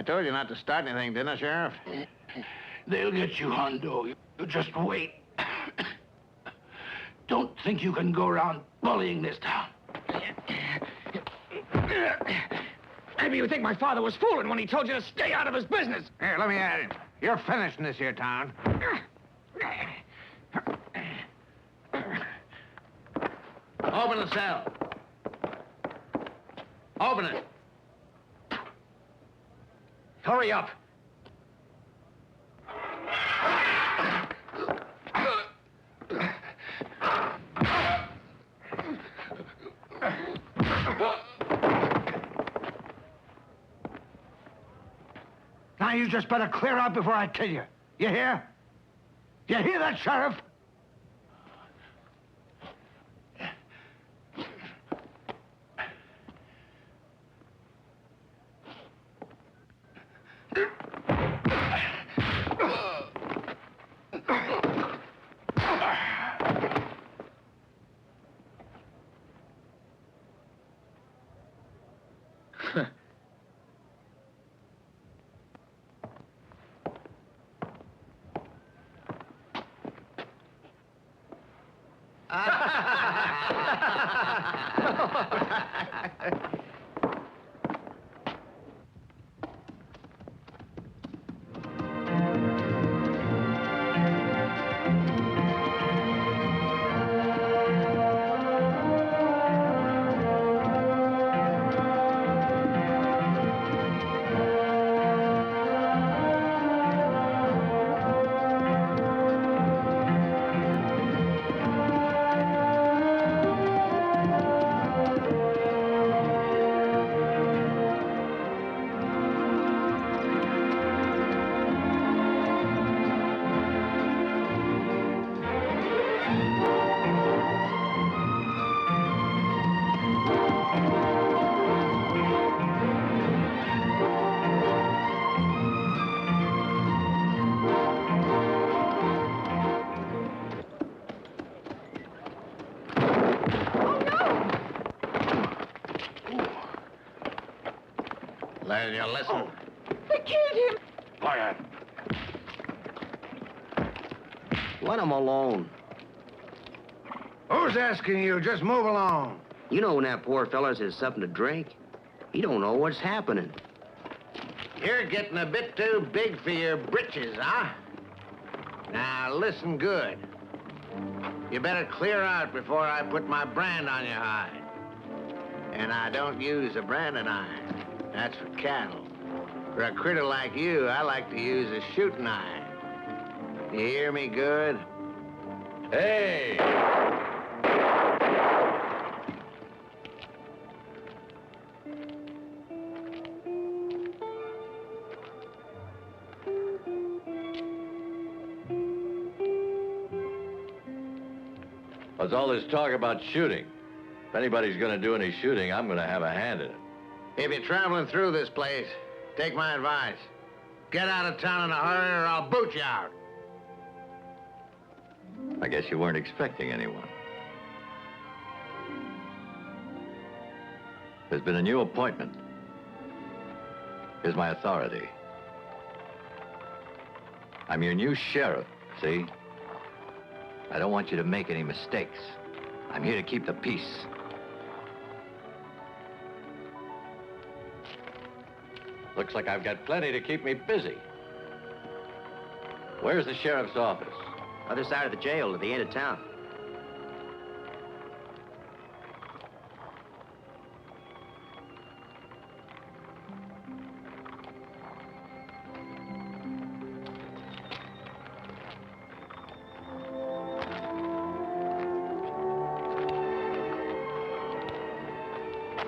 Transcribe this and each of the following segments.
told you not to start anything, didn't I, Sheriff? They'll get you, Hondo. You just wait. Don't think you can go around bullying this town. Maybe you think my father was fooling when he told you to stay out of his business. Here, let me at it. You're finished in this here town. Open the cell. Open it. Hurry up. Now you just better clear out before I kill you. You hear? You hear that, Sheriff? Then you listen. They killed him. Quiet. Let him alone. Who's asking you? Just move along. You know when that poor feller says something to drink, he don't know what's happening. You're getting a bit too big for your britches, huh? Now, listen good. You better clear out before I put my brand on your hide. And I don't use a branding iron. That's for cattle. For a critter like you, I like to use a shooting iron. You hear me good? Hey! What's all this talk about shooting? If anybody's gonna do any shooting, I'm gonna have a hand in it. If you're traveling through this place, take my advice. Get out of town in a hurry or I'll boot you out. I guess you weren't expecting anyone. There's been a new appointment. Here's my authority. I'm your new sheriff, see? I don't want you to make any mistakes. I'm here to keep the peace. Looks like I've got plenty to keep me busy. Where's the sheriff's office? Other side of the jail at the end of town.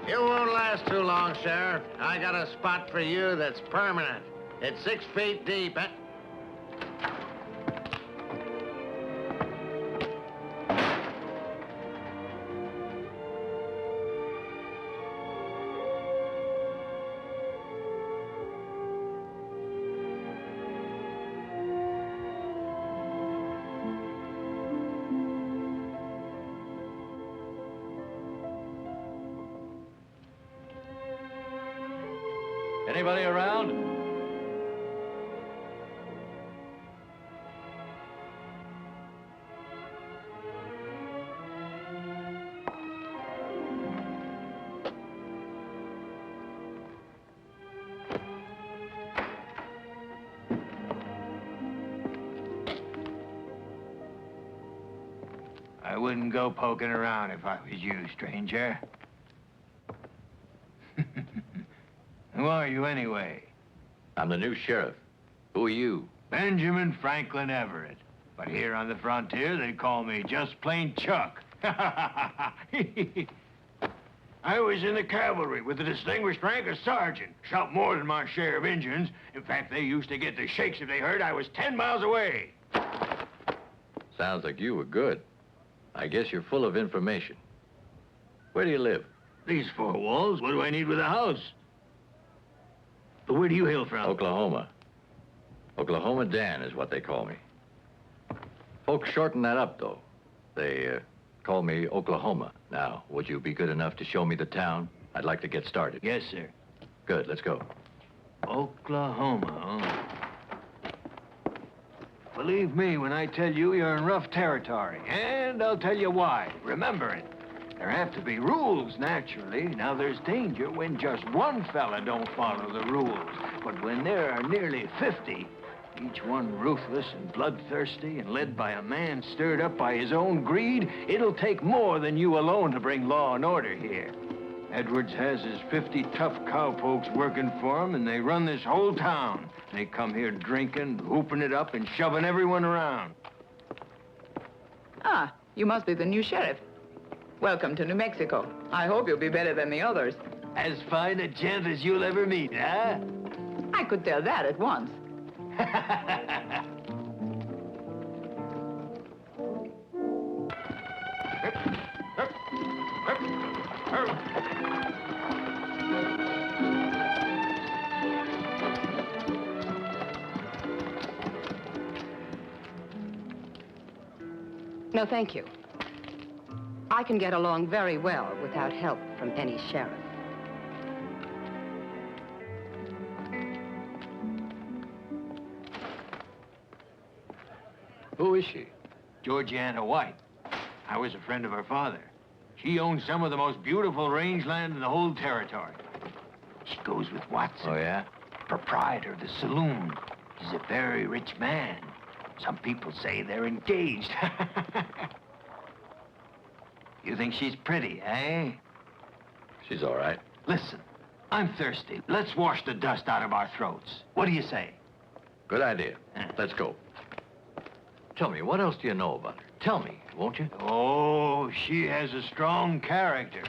You won't last too long, Sheriff. I got a spot for you that's permanent. It's 6 feet deep. Anybody around? I wouldn't go poking around if I was you, stranger. Who are you, anyway? I'm the new sheriff. Who are you? Benjamin Franklin Everett. But here on the frontier, they call me just plain Chuck. I was in the cavalry with the distinguished rank of sergeant. Shot more than my share of Indians. In fact, they used to get the shakes if they heard I was 10 miles away. Sounds like you were good. I guess you're full of information. Where do you live? These four walls, what do I need with a house? But where do you hail from? Oklahoma. Oklahoma Dan is what they call me. Folks shorten that up, though. They call me Oklahoma. Now, would you be good enough to show me the town? I'd like to get started. Yes, sir. Good, let's go. Oklahoma, huh? Believe me when I tell you you're in rough territory. And I'll tell you why. Remember it. There have to be rules, naturally. Now, there's danger when just one fella don't follow the rules. But when there are nearly 50, each one ruthless and bloodthirsty and led by a man stirred up by his own greed, it'll take more than you alone to bring law and order here. Edwards has his 50 tough cowpokes working for him, and they run this whole town. They come here drinking, hooping it up, and shoving everyone around. Ah, you must be the new sheriff. Welcome to New Mexico. I hope you'll be better than the others. As fine a gent as you'll ever meet, huh? I could tell that at once. No, thank you. I can get along very well without help from any sheriff. Who is she? Georgiana White. I was a friend of her father. She owns some of the most beautiful rangeland in the whole territory. She goes with Watson. Oh, yeah? Proprietor of the saloon. He's a very rich man. Some people say they're engaged. You think she's pretty, eh? She's all right. Listen, I'm thirsty. Let's wash the dust out of our throats. What do you say? Good idea. Let's go. Tell me, what else do you know about her? Tell me, won't you? Oh, she has a strong character.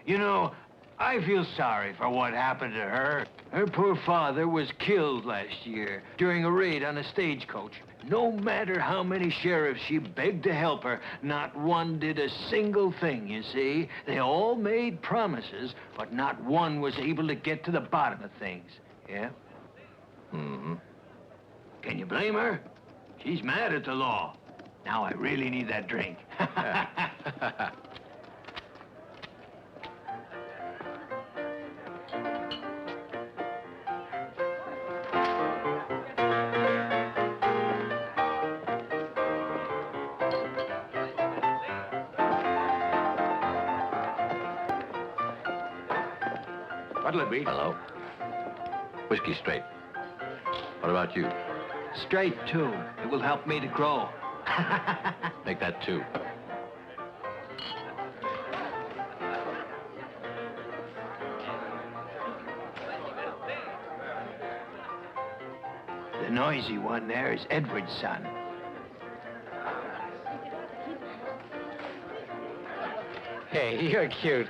You know, I feel sorry for what happened to her. Her poor father was killed last year during a raid on a stagecoach. No matter how many sheriffs she begged to help her, not one did a single thing, you see. They all made promises, but not one was able to get to the bottom of things. Yeah? Mm-hmm. Can you blame her? She's mad at the law. Now I really need that drink. What'll it be? Hello. Whiskey straight. What about you? Straight, too. It will help me to grow. Make that 2. The noisy one there is Edward's son. Hey, you're cute.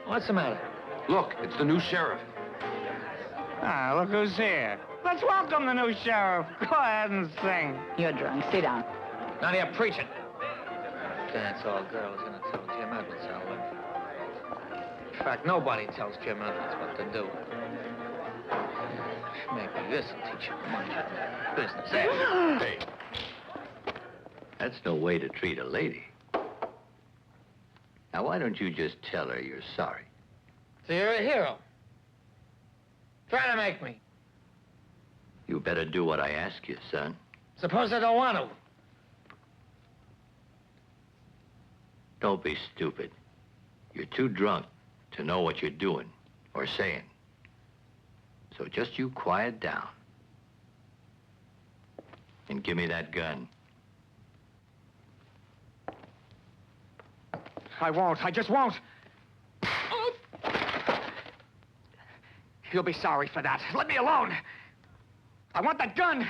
What's the matter? Look, it's the new sheriff. Ah, look who's here. Let's welcome the new sheriff. Go ahead and sing. You're drunk. Sit down. None of your preaching. That's all girl is going to tell Jim Edwards, Albert. In fact, nobody tells Jim Edwards what to do. Maybe this will teach you much business. Hey. That's no way to treat a lady. Now, why don't you just tell her you're sorry? So you're a hero. Try to make me. You better do what I ask you, son. Suppose I don't want to. Don't be stupid. You're too drunk to know what you're doing or saying. So just you quiet down. And give me that gun. I won't. I just won't. You'll be sorry for that. Let me alone. I want that gun.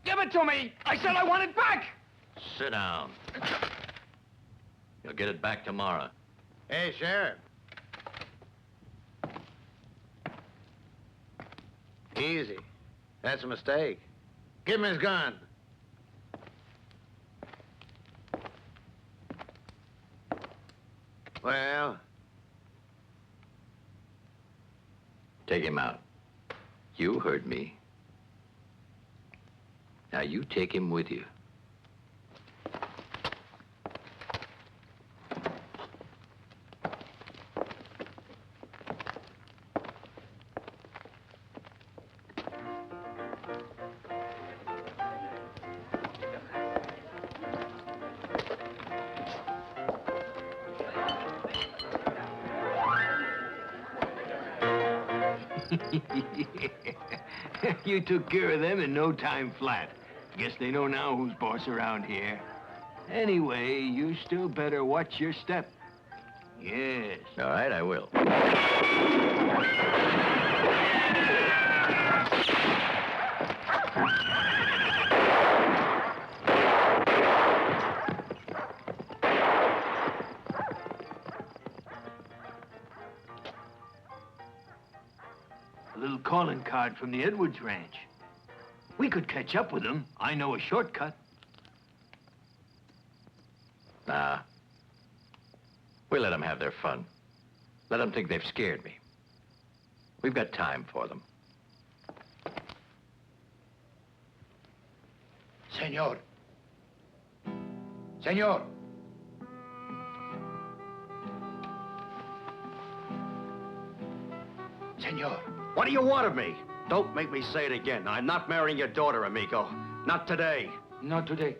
Give it to me. I said I want it back. Sit down. You'll get it back tomorrow. Hey, Sheriff. Easy. That's a mistake. Give him his gun. Well? Take him out. You heard me. Now you take him with you. You took care of them in no time flat. Guess they know now who's boss around here. Anyway, you still better watch your step. Yes. All right, I will. A little calling card from the Edwards Ranch. We could catch up with them. I know a shortcut. Nah. We let them have their fun. Let them think they've scared me. We've got time for them. Senor. Senor. Senor. What do you want of me? Don't make me say it again. I'm not marrying your daughter, amigo. Not today. Not today.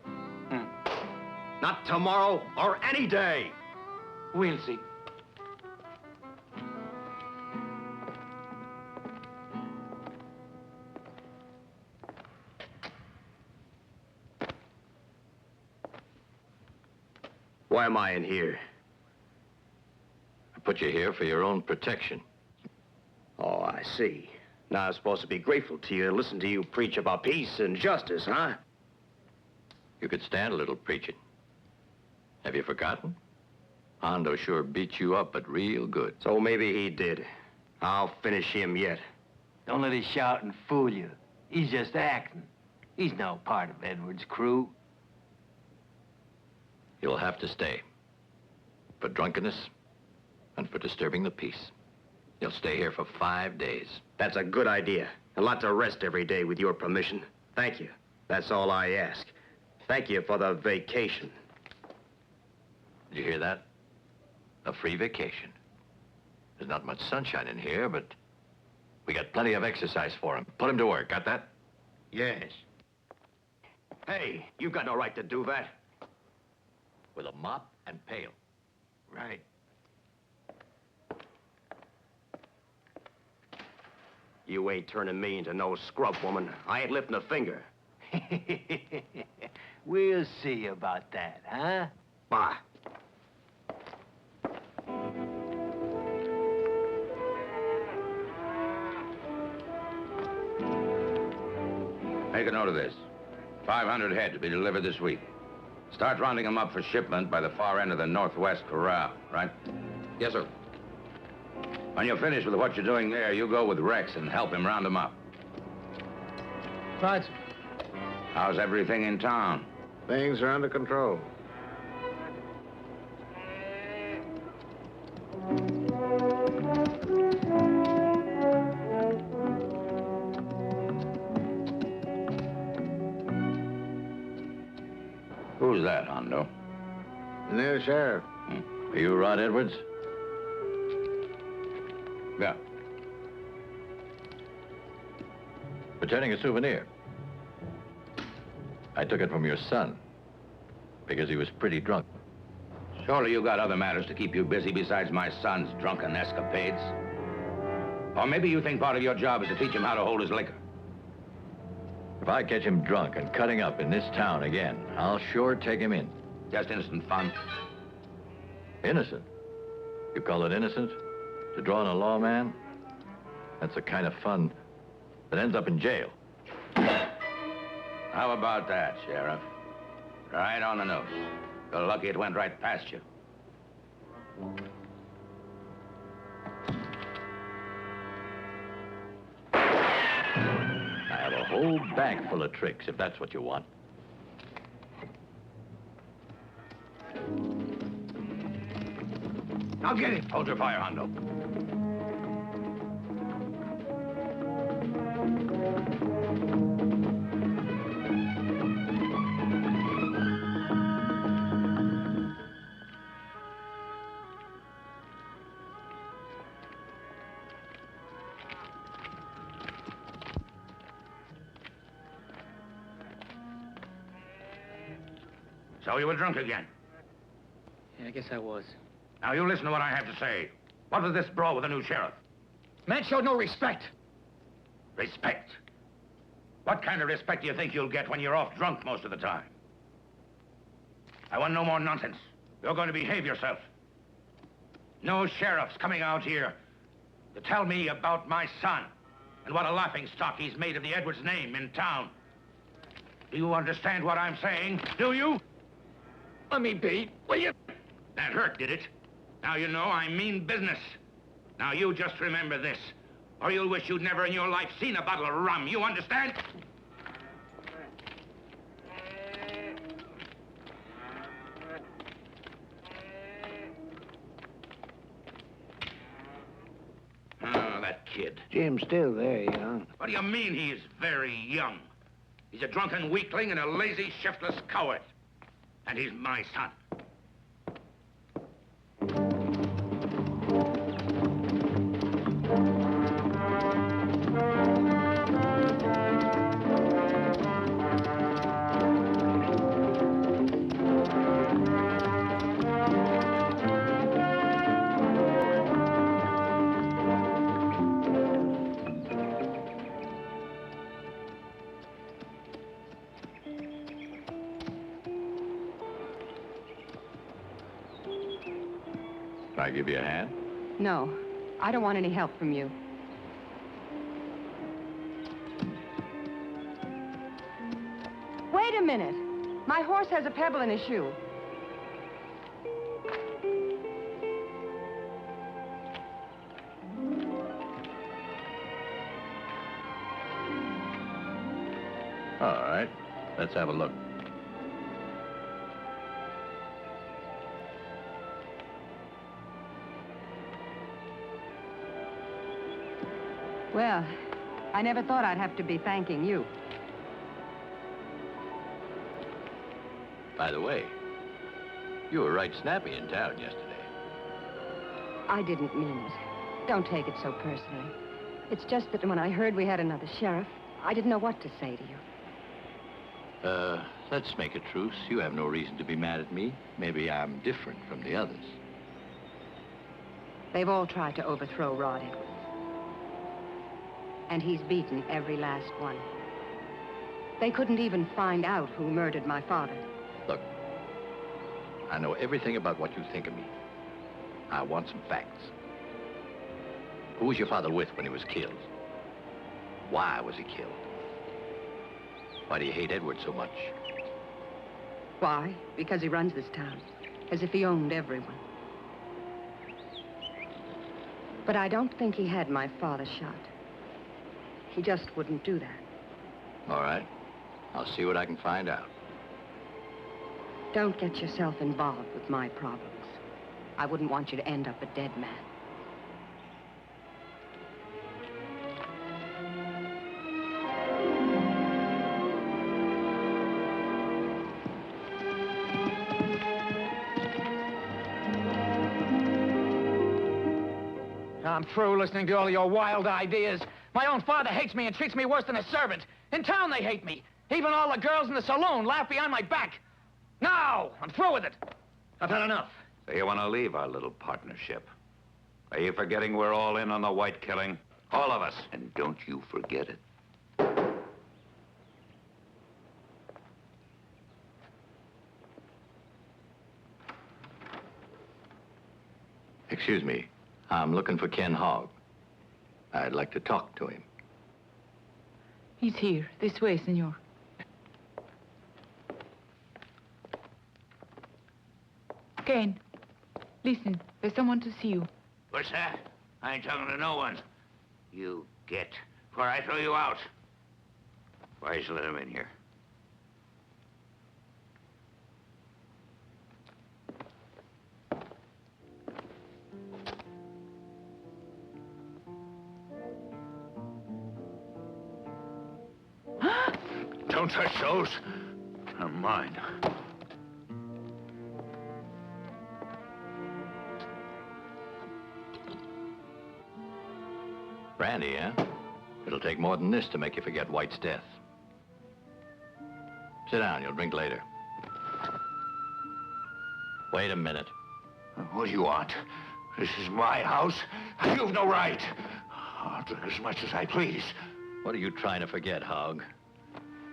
Not tomorrow or any day. We'll see. Why am I in here? I put you here for your own protection. Oh, I see. Now I'm supposed to be grateful to you and listen to you preach about peace and justice, huh? You could stand a little preaching. Have you forgotten? Hondo sure beat you up, but real good. So maybe he did. I'll finish him yet. Don't let his shouting fool you. He's just acting. He's no part of Edwards' crew. You'll have to stay. For drunkenness and for disturbing the peace. You'll stay here for 5 days. That's a good idea. A lot to rest every day with your permission. Thank you. That's all I ask. Thank you for the vacation. Did you hear that? A free vacation. There's not much sunshine in here, but we got plenty of exercise for him. Put him to work, got that? Yes. Hey, you've got no right to do that. With a mop and pail. Right. You ain't turning me into no scrub woman. I ain't lifting a finger. We'll see about that, huh? Bah. Make a note of this. 500 head to be delivered this week. Start rounding them up for shipment by the far end of the northwest corral, right? Yes, sir. When you're finished with what you're doing there, you go with Rex and help him round them up. Right. How's everything in town? Things are under control. Who's that, Hondo? The new sheriff. Are you Rod Edwards? Yeah. Returning a souvenir. I took it from your son because he was pretty drunk. Surely you got other matters to keep you busy besides my son's drunken escapades. Or maybe you think part of your job is to teach him how to hold his liquor. If I catch him drunk and cutting up in this town again, I'll sure take him in. Just innocent fun. Innocent? You call it innocent? To draw on a lawman? That's the kind of fun that ends up in jail. How about that, Sheriff? Right on the nose. You're lucky it went right past you. I have a whole bag full of tricks, if that's what you want. Now get him. Hold your fire, Hondo. So you were drunk again? Yeah, I guess I was. Now you listen to what I have to say. What was this brawl with the new sheriff? Man showed no respect. Respect? What kind of respect do you think you'll get when you're off drunk most of the time? I want no more nonsense. You're going to behave yourself. No sheriff's coming out here to tell me about my son and what a laughingstock he's made of the Edwards name in town. Do you understand what I'm saying? Do you? Let me be, will you? That hurt, did it? Now you know I mean business. Now you just remember this, or you'll wish you'd never in your life seen a bottle of rum. You understand? Oh, that kid. Jim's still very young. What do you mean he's very young? He's a drunken weakling and a lazy, shiftless coward. And he's my son. Can I give you a hand? No, I don't want any help from you. Wait a minute. My horse has a pebble in his shoe. All right, let's have a look. Well, I never thought I'd have to be thanking you. By the way, you were right snappy in town yesterday. I didn't mean it. Don't take it so personally. It's just that when I heard we had another sheriff, I didn't know what to say to you. Let's make a truce. You have no reason to be mad at me. Maybe I'm different from the others. They've all tried to overthrow Rod Edwards. And he's beaten every last one. They couldn't even find out who murdered my father. Look, I know everything about what you think of me. I want some facts. Who was your father with when he was killed? Why was he killed? Why do you hate Edward so much? Why? Because he runs this town, as if he owned everyone. But I don't think he had my father shot. He just wouldn't do that. All right. I'll see what I can find out. Don't get yourself involved with my problems. I wouldn't want you to end up a dead man. I'm through listening to all your wild ideas. My own father hates me and treats me worse than a servant. In town, they hate me. Even all the girls in the saloon laugh behind my back. Now, I'm through with it. I've had enough. So you want to leave our little partnership? Are you forgetting we're all in on the white killing? All of us. And don't you forget it. Excuse me. I'm looking for Ken Hogg. I'd like to talk to him. He's here. This way, senor. Ken, listen. There's someone to see you. What's that? I ain't talking to no one. You get, before I throw you out. Why you let him in here? Don't touch those. They're mine. Brandy, huh? It'll take more than this to make you forget White's death. Sit down, you'll drink later. Wait a minute. What do you want? This is my house. You've no right. I'll drink as much as I please. What are you trying to forget, Hogg?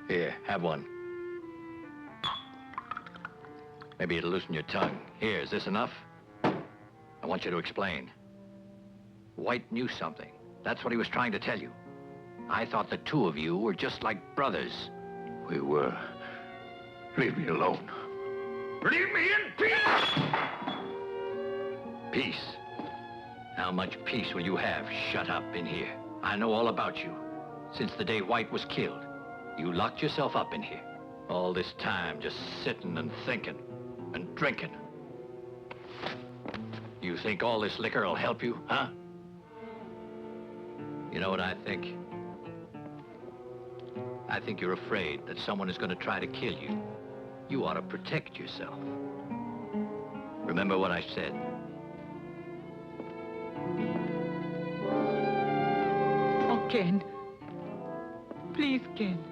Here, have one. Maybe it'll loosen your tongue. Here, is this enough? I want you to explain. White knew something. That's what he was trying to tell you. I thought the two of you were just like brothers. We were. Leave me alone. Leave me in peace! Peace? How much peace will you have shut up in here? I know all about you. Since the day White was killed, you locked yourself up in here. All this time just sitting and thinking and drinking. You think all this liquor will help you, huh? You know what I think? I think you're afraid that someone is going to try to kill you. You ought to protect yourself. Remember what I said. Oh, Ken. Please, Ken.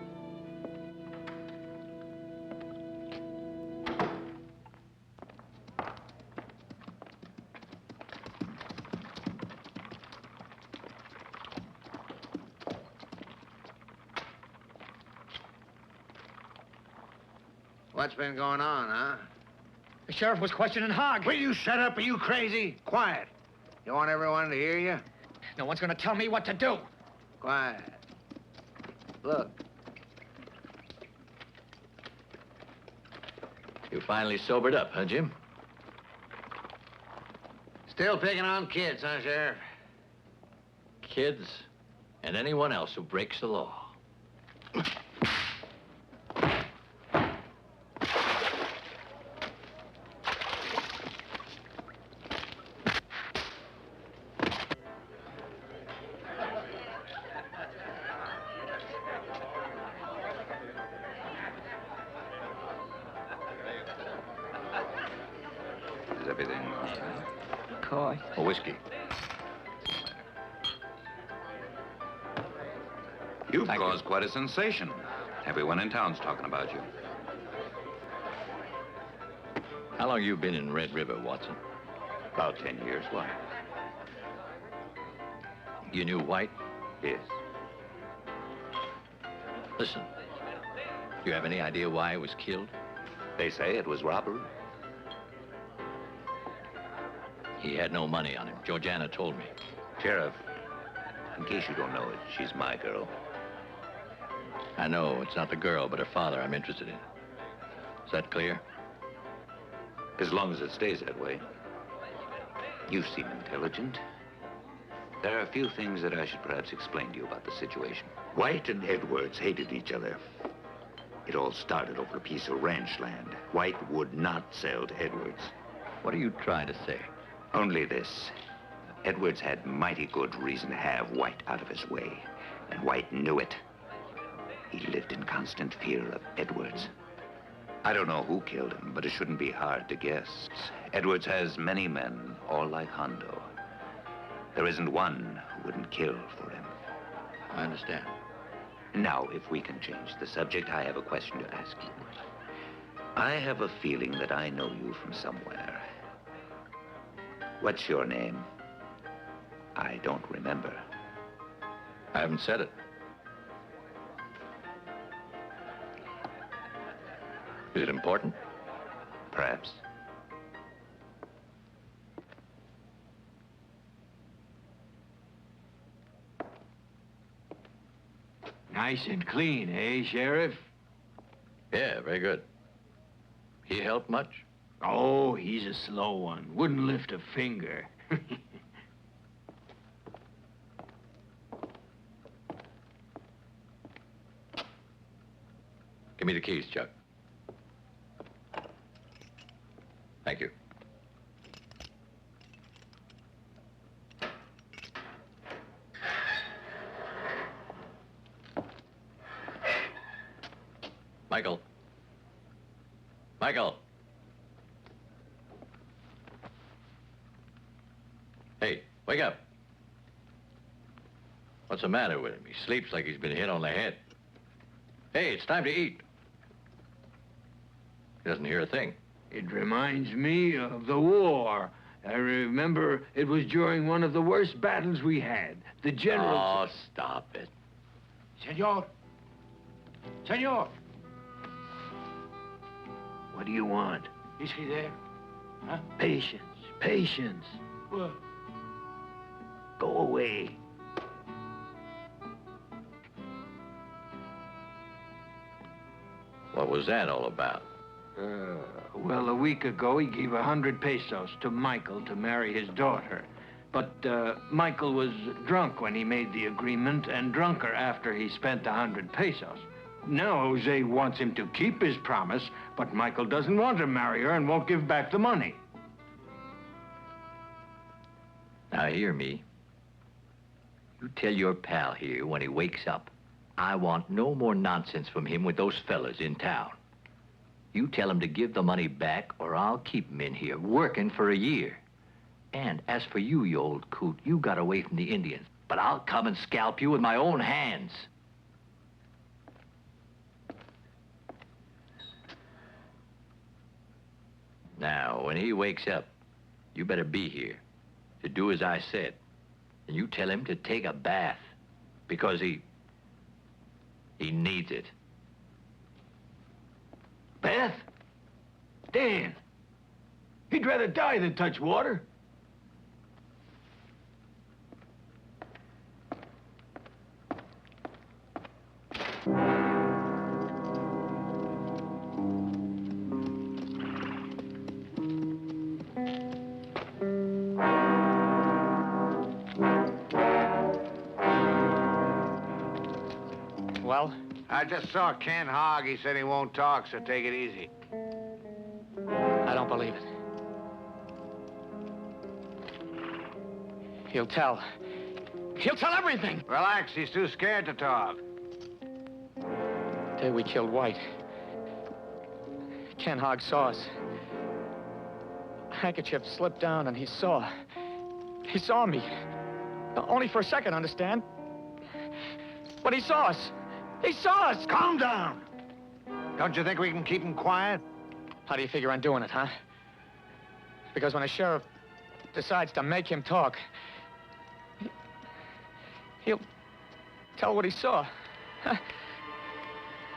What's been going on, huh? The sheriff was questioning Hogg. Will you shut up? Are you crazy? Quiet. You want everyone to hear you? No one's gonna tell me what to do. Quiet. Look. You finally sobered up, huh, Jim? Still picking on kids, huh, Sheriff? Kids and anyone else who breaks the law. Is everything all right? Of course. A whiskey. You've Thank you. caused quite a sensation. Everyone in town's talking about you. How long you been in Red River, Watson? About 10 years. Why? You knew White? Yes. Listen, do you have any idea why he was killed? They say it was robbery. He had no money on him. Georgiana told me. Sheriff, in case you don't know it, she's my girl. I know it's not the girl, but her father I'm interested in. Is that clear? As long as it stays that way. You seem intelligent. There are a few things that I should perhaps explain to you about the situation. White and Edwards hated each other. It all started over a piece of ranch land. White would not sell to Edwards. What are you trying to say? Only this. Edwards had mighty good reason to have White out of his way, and White knew it. He lived in constant fear of Edwards. I don't know who killed him, but it shouldn't be hard to guess. Edwards has many men, all like Hondo. There isn't one who wouldn't kill for him. I understand. Now, if we can change the subject, I have a question to ask you. I have a feeling that I know you from somewhere. What's your name? I don't remember. I haven't said it. Is it important? Perhaps. Nice and clean, eh, Sheriff? Yeah, very good. He helped much? Oh, he's a slow one. Wouldn't lift a finger. Give me the keys, Chuck. Thank you. Michael. Michael. Hey, wake up. What's the matter with him? He sleeps like he's been hit on the head. Hey, it's time to eat. He doesn't hear a thing. It reminds me of the war. I remember it was during one of the worst battles we had. The general... Oh, stop it. Senor. Senor. What do you want? Is he there? Huh? Patience, patience. What? Go away. What was that all about? Well, a week ago, he gave 100 pesos to Michael to marry his daughter. But Michael was drunk when he made the agreement and drunker after he spent the 100 pesos. Now Jose wants him to keep his promise, but Michael doesn't want to marry her and won't give back the money. Now, hear me. You tell your pal here when he wakes up, I want no more nonsense from him with those fellas in town. You tell him to give the money back, or I'll keep him in here working for a year. And as for you, you old coot, you got away from the Indians, but I'll come and scalp you with my own hands. Now, when he wakes up, you better be here to do as I said. And you tell him to take a bath, because he needs it. Beth? Dan. He'd rather die than touch water. Well? I just saw Ken Hogg. He said he won't talk, so take it easy. I don't believe it. He'll tell. He'll tell everything! Relax, he's too scared to talk. The day we killed White, Ken Hogg saw us. A handkerchief slipped down and he saw me. Only for a second, understand? But he saw us. He saw us! Calm down! Don't you think we can keep him quiet? How do you figure on doing it, huh? Because when a sheriff decides to make him talk, he'll tell what he saw.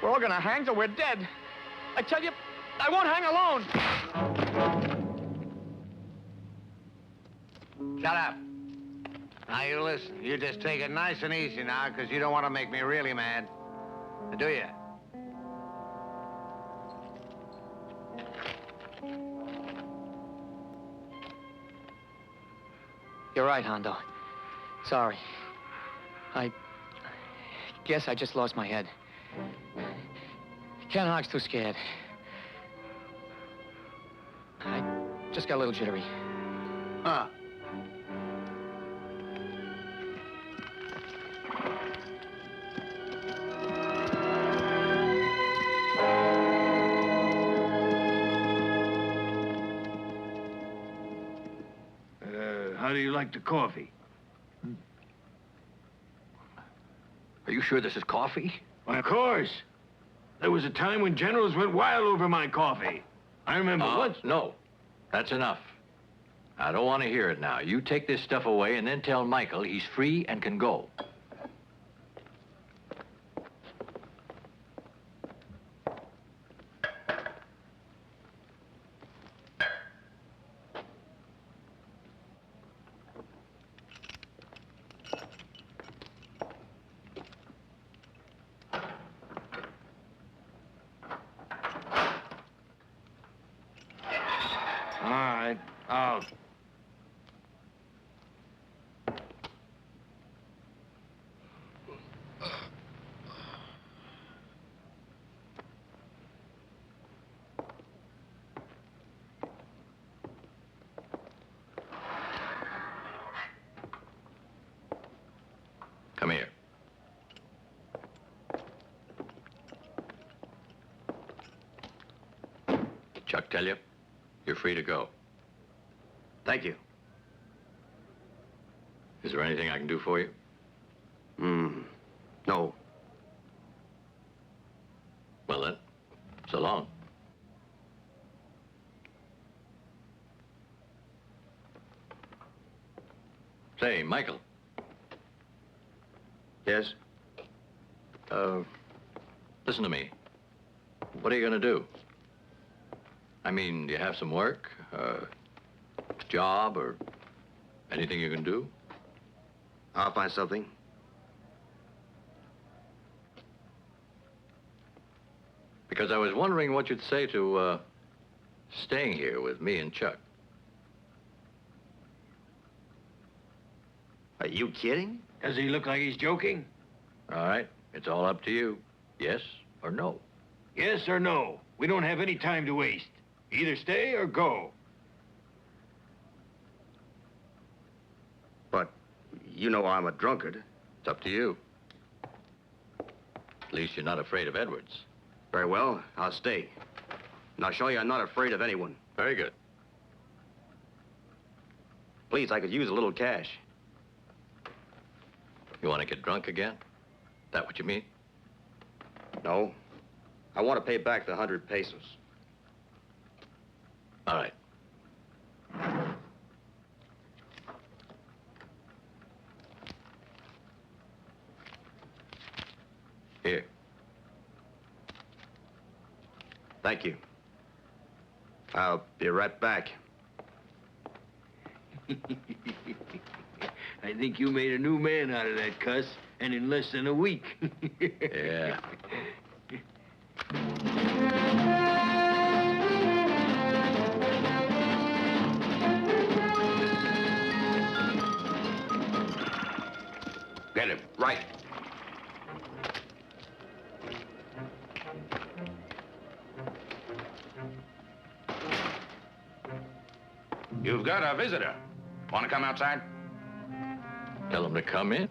We're all gonna hang till we're dead. I tell you, I won't hang alone. Shut up. Now, you listen. You just take it nice and easy now, because you don't want to make me really mad. Do you? You're right, Hondo. Sorry. I guess I just lost my head. Ken Hogg's too scared. I just got a little jittery. Huh. How do you like the coffee? Are you sure this is coffee? Why, of course. There was a time when generals went wild over my coffee. I remember once... No. That's enough. I don't want to hear it now. You take this stuff away and then tell Michael he's free and can go. Out. Come here. Chuck tell you? You're free to go. Thank you. Is there anything I can do for you? No. Well then, so long. Say, Michael. Yes? Listen to me. What are you gonna do? I mean, do you have some work? Job or anything you can do? I'll find something. Because I was wondering what you'd say to, staying here with me and Chuck. Are you kidding? Does he look like he's joking? All right, it's all up to you. Yes or no? Yes or no? We don't have any time to waste. Either stay or go. But you know I'm a drunkard. It's up to you. At least you're not afraid of Edwards. Very well, I'll stay. And I'll show you I'm not afraid of anyone. Very good. Please, I could use a little cash. You want to get drunk again? That what you mean? No. I want to pay back the 100 pesos. All right. Here. Thank you. I'll be right back. I think you made a new man out of that cuss, and in less than a week. Yeah. Get him. Right. You've got a visitor. Want to come outside? Tell him to come in.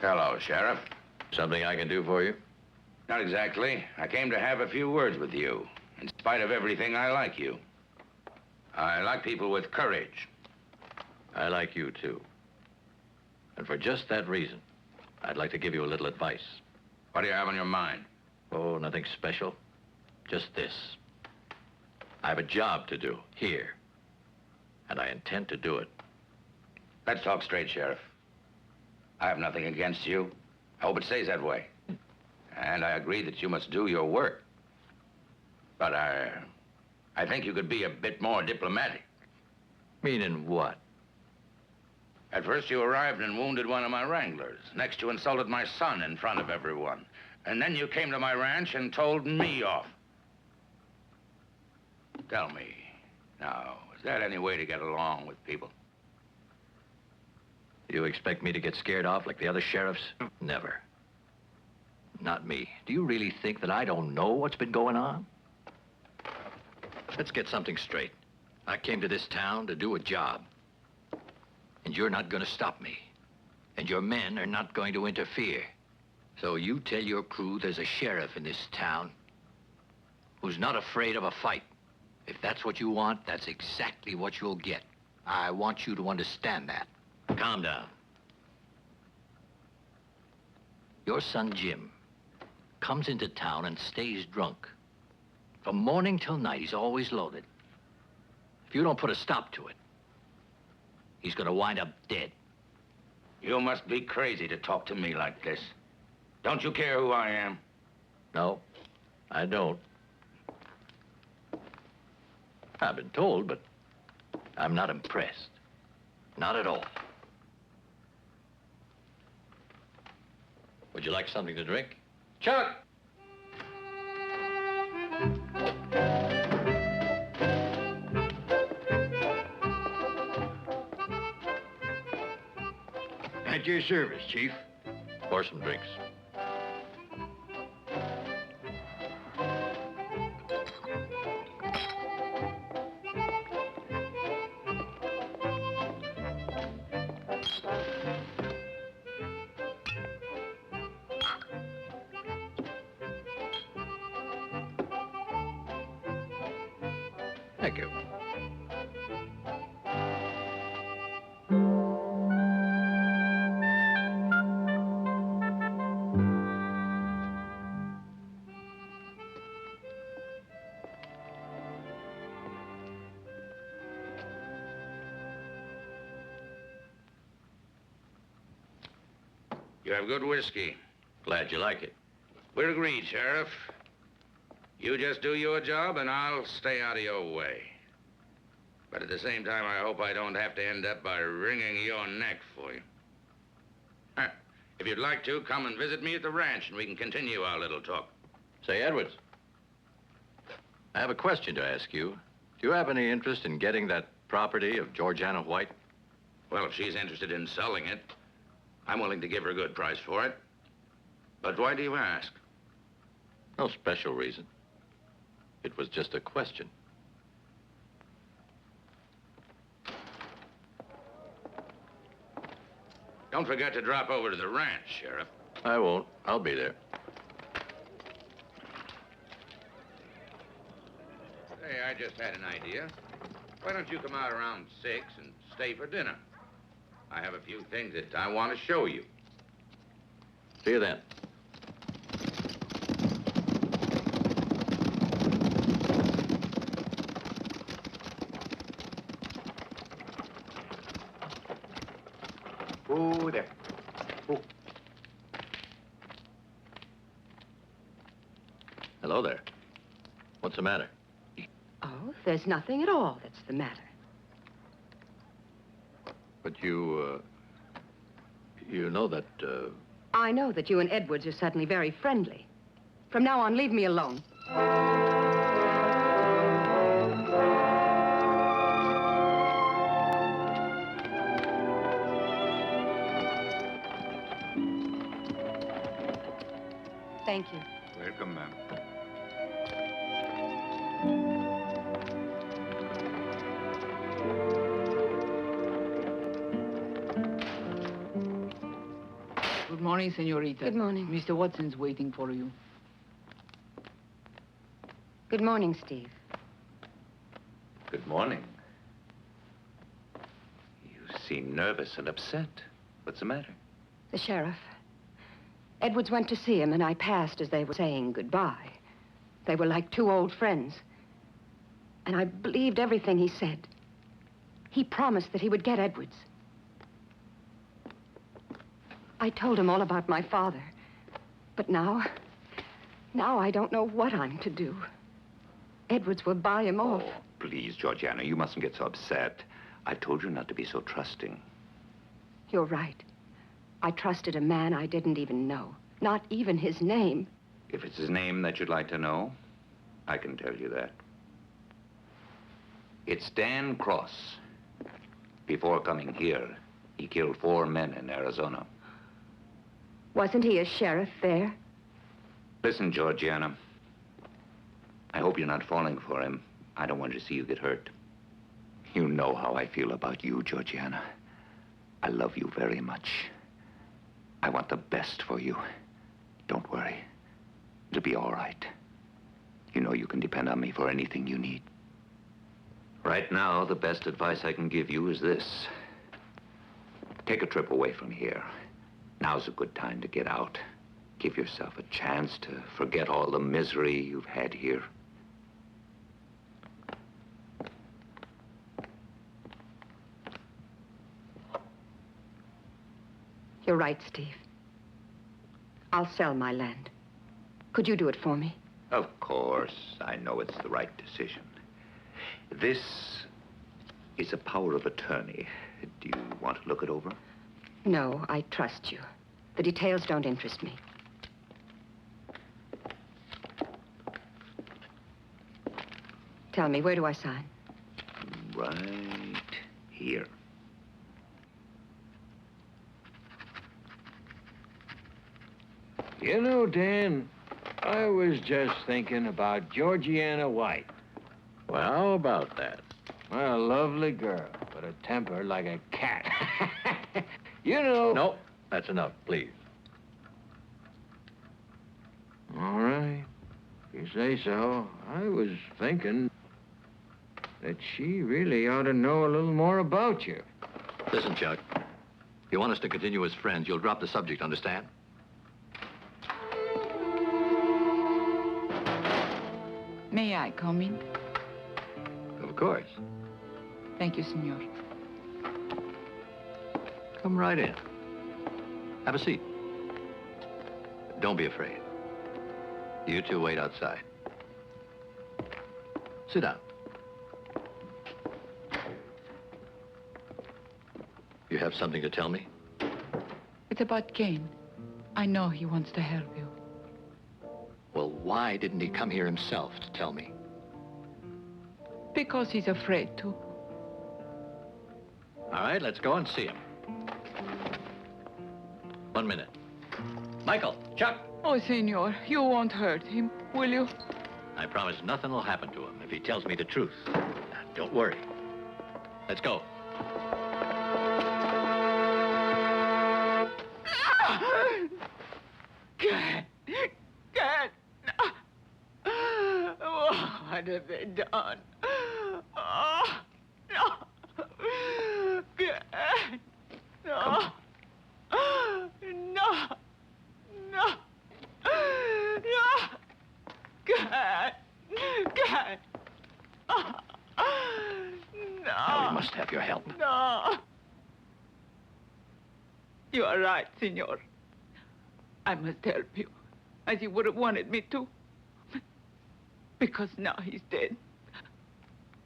Hello, Sheriff. Something I can do for you? Not exactly. I came to have a few words with you. In spite of everything, I like you. I like people with courage. I like you, too. And for just that reason, I'd like to give you a little advice. What do you have on your mind? Oh, nothing special. Just this. I have a job to do here, and I intend to do it. Let's talk straight, Sheriff. I have nothing against you. I hope it stays that way. And I agree that you must do your work. But I think you could be a bit more diplomatic. Meaning what? At first, you arrived and wounded one of my wranglers. Next, you insulted my son in front of everyone. And then you came to my ranch and told me off. Tell me, now, is that any way to get along with people? You expect me to get scared off like the other sheriffs? Never. Not me. Do you really think that I don't know what's been going on? Let's get something straight. I came to this town to do a job. And you're not going to stop me. And your men are not going to interfere. So you tell your crew there's a sheriff in this town who's not afraid of a fight. If that's what you want, that's exactly what you'll get. I want you to understand that. Calm down. Your son, Jim, comes into town and stays drunk. From morning till night, he's always loaded. If you don't put a stop to it, he's gonna wind up dead. You must be crazy to talk to me like this. Don't you care who I am? No, I don't. I've been told, but I'm not impressed. Not at all. Would you like something to drink? Chuck! At your service, Chief. Pour some drinks. Thank you. You have good whiskey. Glad you like it. We're agreed, Sheriff. You just do your job, and I'll stay out of your way. But at the same time, I hope I don't have to end up by wringing your neck for you. If you'd like to, come and visit me at the ranch, and we can continue our little talk. Say, Edwards, I have a question to ask you. Do you have any interest in getting that property of Georgiana White? Well, if she's interested in selling it, I'm willing to give her a good price for it. But why do you ask? No special reason. It was just a question. Don't forget to drop over to the ranch, Sheriff. I won't. I'll be there. Hey, I just had an idea. Why don't you come out around 6 and stay for dinner? I have a few things that I want to show you. See you then. Oh, there. Oh. Hello there. What's the matter? Oh, there's nothing at all that's the matter. But you know that, I know that you and Edwards are suddenly very friendly. From now on, leave me alone. Thank you. Welcome, ma'am. Good morning, senorita. Good morning. Mr. Watson's waiting for you. Good morning, Steve. Good morning. You seem nervous and upset. What's the matter? The sheriff. Edwards went to see him, and I passed as they were saying goodbye. They were like two old friends. And I believed everything he said. He promised that he would get Edwards. I told him all about my father. But now I don't know what I'm to do. Edwards will buy him off. Oh, please, Georgiana, you mustn't get so upset. I told you not to be so trusting. You're right. I trusted a man I didn't even know. Not even his name. If it's his name that you'd like to know, I can tell you that. It's Dan Cross. Before coming here, he killed 4 men in Arizona. Wasn't he a sheriff there? Listen, Georgiana. I hope you're not falling for him. I don't want to see you get hurt. You know how I feel about you, Georgiana. I love you very much. I want the best for you. Don't worry. It'll be all right. You know you can depend on me for anything you need. Right now, the best advice I can give you is this. Take a trip away from here. Now's a good time to get out. Give yourself a chance to forget all the misery you've had here. You're right, Steve. I'll sell my land. Could you do it for me? Of course. I know it's the right decision. This is a power of attorney. Do you want to look it over? No, I trust you. The details don't interest me. Tell me, where do I sign? Right here. You know, Dan, I was just thinking about Georgiana White. Well, how about that? A lovely girl, but a temper like a cat. You know... No, that's enough, please. All right. If you say so. I was thinking that she really ought to know a little more about you. Listen, Chuck. If you want us to continue as friends, you'll drop the subject, understand? May I come in? Of course. Thank you, senor. Come right in. Have a seat. Don't be afraid. You two wait outside. Sit down. You have something to tell me? It's about Kane. I know he wants to help you. Well, why didn't he come here himself to tell me? Because he's afraid to. All right, let's go and see him. 1 minute. Michael, Chuck. Oh, senor, you won't hurt him, will you? I promise nothing will happen to him if he tells me the truth. Now, don't worry. Let's go. God. God. Oh, what have they done? Oh, no. God. No. No. No. No. God. God. No. Now we must have your help. No. You are right, senor. I must help you, as you would have wanted me to. Because now he's dead.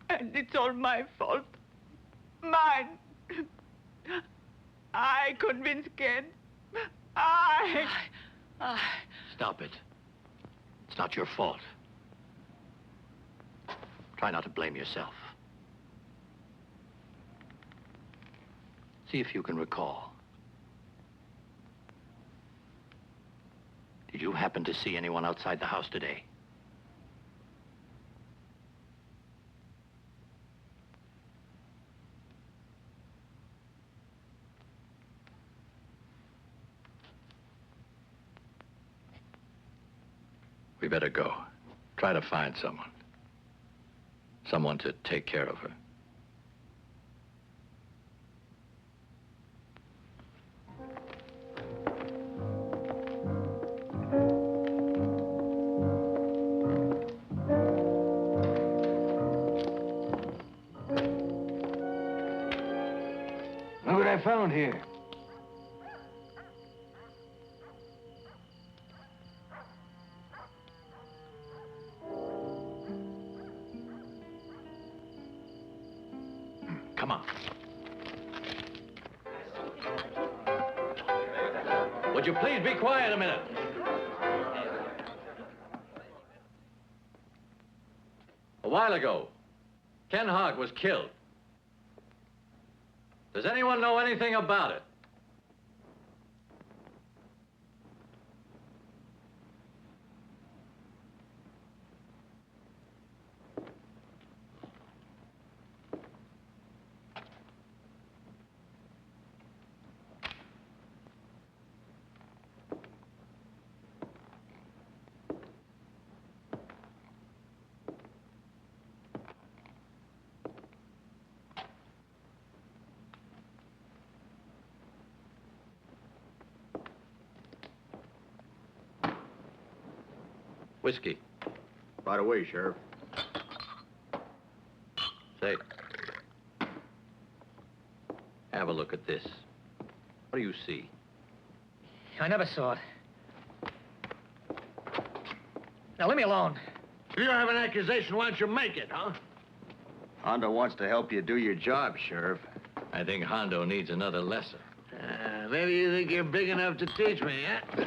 And it's all my fault. Mine. I convinced Ken. Stop it. It's not your fault. Try not to blame yourself. See if you can recall. Did you happen to see anyone outside the house today? We better go. Try to find someone. Someone to take care of her. Look what I found here. Come on. Would you please be quiet a minute? A while ago, Ken Hogg was killed. Does anyone know anything about it? Whiskey. Right away, Sheriff. Say, have a look at this. What do you see? I never saw it. Now, leave me alone. If you have an accusation, why don't you make it, huh? Hondo wants to help you do your job, Sheriff. I think Hondo needs another lesson. Maybe you think you're big enough to teach me, huh?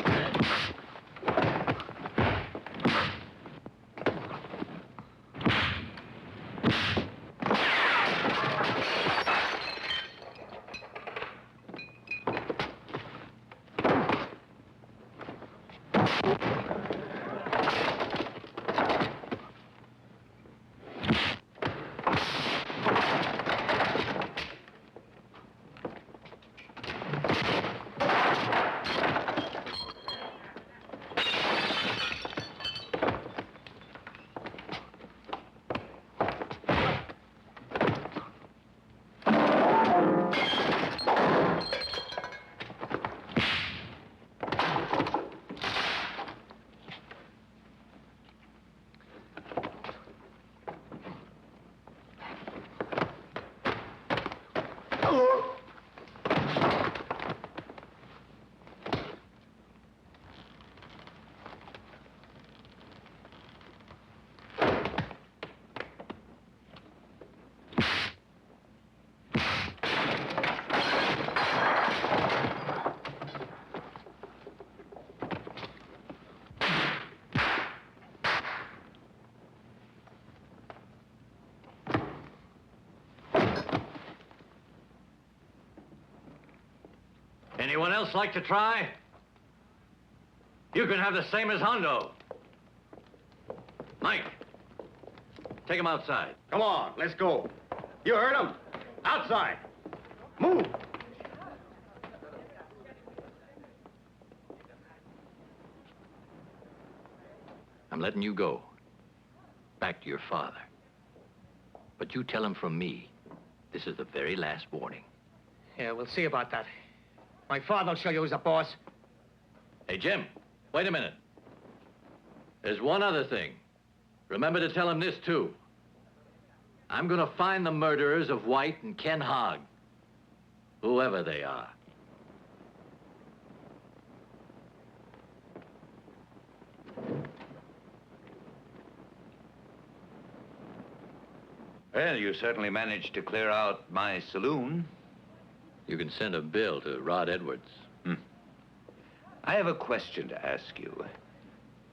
Anyone else like to try? You can have the same as Hondo. Mike, take him outside. Come on, let's go. You heard him. Outside. Move. I'm letting you go. Back to your father. But you tell him from me, this is the very last warning. Yeah, we'll see about that. My father will show you who's the boss. Hey, Jim, wait a minute. There's one other thing. Remember to tell him this, too. I'm gonna find the murderers of White and Ken Hogg. Whoever they are. Well, you certainly managed to clear out my saloon. You can send a bill to Rod Edwards. I have a question to ask you.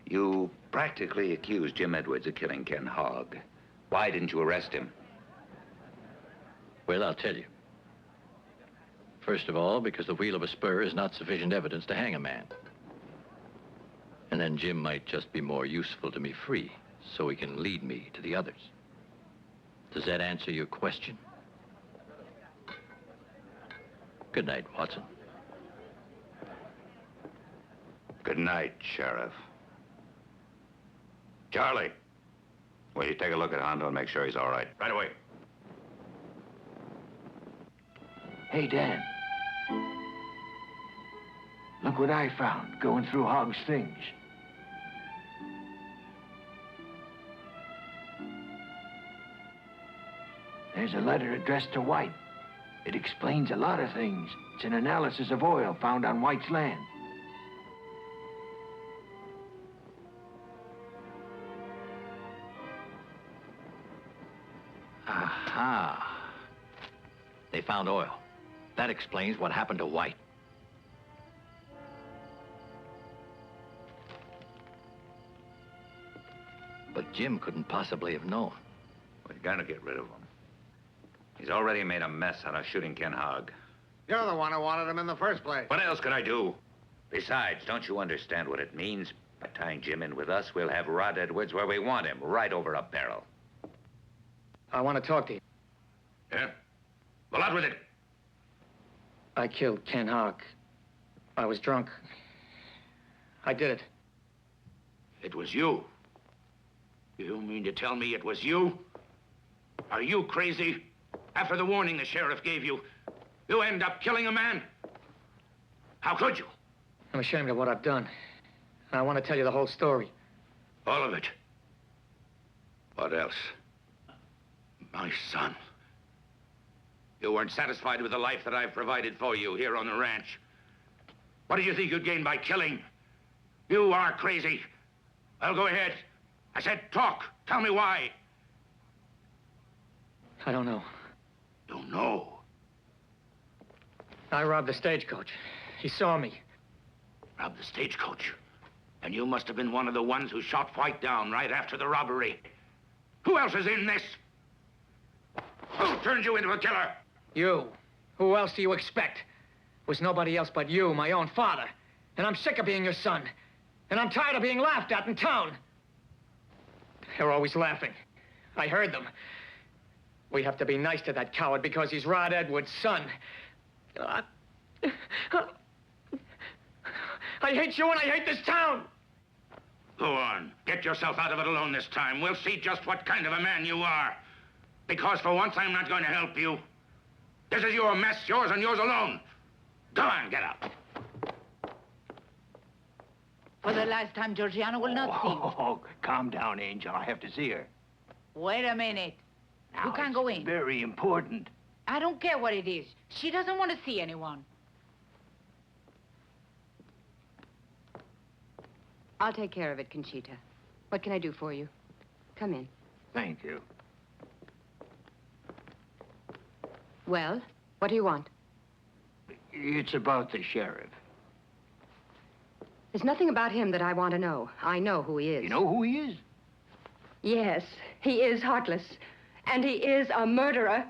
You practically accused Jim Edwards of killing Ken Hogg. Why didn't you arrest him? Well, I'll tell you. First of all, because the wheel of a spur is not sufficient evidence to hang a man. And then Jim might just be more useful to me free, so he can lead me to the others. Does that answer your question? Good night, Watson. Good night, Sheriff. Charlie, will you take a look at Hondo and make sure he's all right? Right away. Hey, Dan. Look what I found going through Hogg's things. There's a letter addressed to White. It explains a lot of things. It's an analysis of oil found on White's land. Aha. They found oil. That explains what happened to White. But Jim couldn't possibly have known. We're gonna get rid of him. He's already made a mess out of shooting Ken Hogg. You're the one who wanted him in the first place. What else could I do? Besides, don't you understand what it means? By tying Jim in with us, we'll have Rod Edwards where we want him, right over a barrel. I want to talk to you. Yeah? Well, out with it. I killed Ken Hogg. I was drunk. I did it. It was you. You mean to tell me it was you? Are you crazy? After the warning the sheriff gave you, you end up killing a man? How could you? I'm ashamed of what I've done. And I want to tell you the whole story. All of it. What else? My son. You weren't satisfied with the life that I've provided for you here on the ranch. What did you think you'd gain by killing? You are crazy. Well, go ahead. I said talk. Tell me why. I don't know. Don't know? I robbed the stagecoach. He saw me. Robbed the stagecoach. And you must have been one of the ones who shot White down right after the robbery. Who else is in this? Who turned you into a killer? You. Who else do you expect? It was nobody else but you, my own father. And I'm sick of being your son. And I'm tired of being laughed at in town. They're always laughing. I heard them. We have to be nice to that coward because he's Rod Edwards' son. I hate you and I hate this town. Go on. Get yourself out of it alone this time. We'll see just what kind of a man you are. Because for once, I'm not going to help you. This is your mess, yours and yours alone. Go on, get out. For the last time, Georgiana will not see you. Oh, calm down, Angel. I have to see her. Wait a minute. Now, You can't go in. Very important. I don't care what it is. She doesn't want to see anyone. I'll take care of it, Conchita. What can I do for you? Come in. Thank you. Well, what do you want? It's about the sheriff. There's nothing about him that I want to know. I know who he is. You know who he is? Yes, he is heartless. And he is a murderer.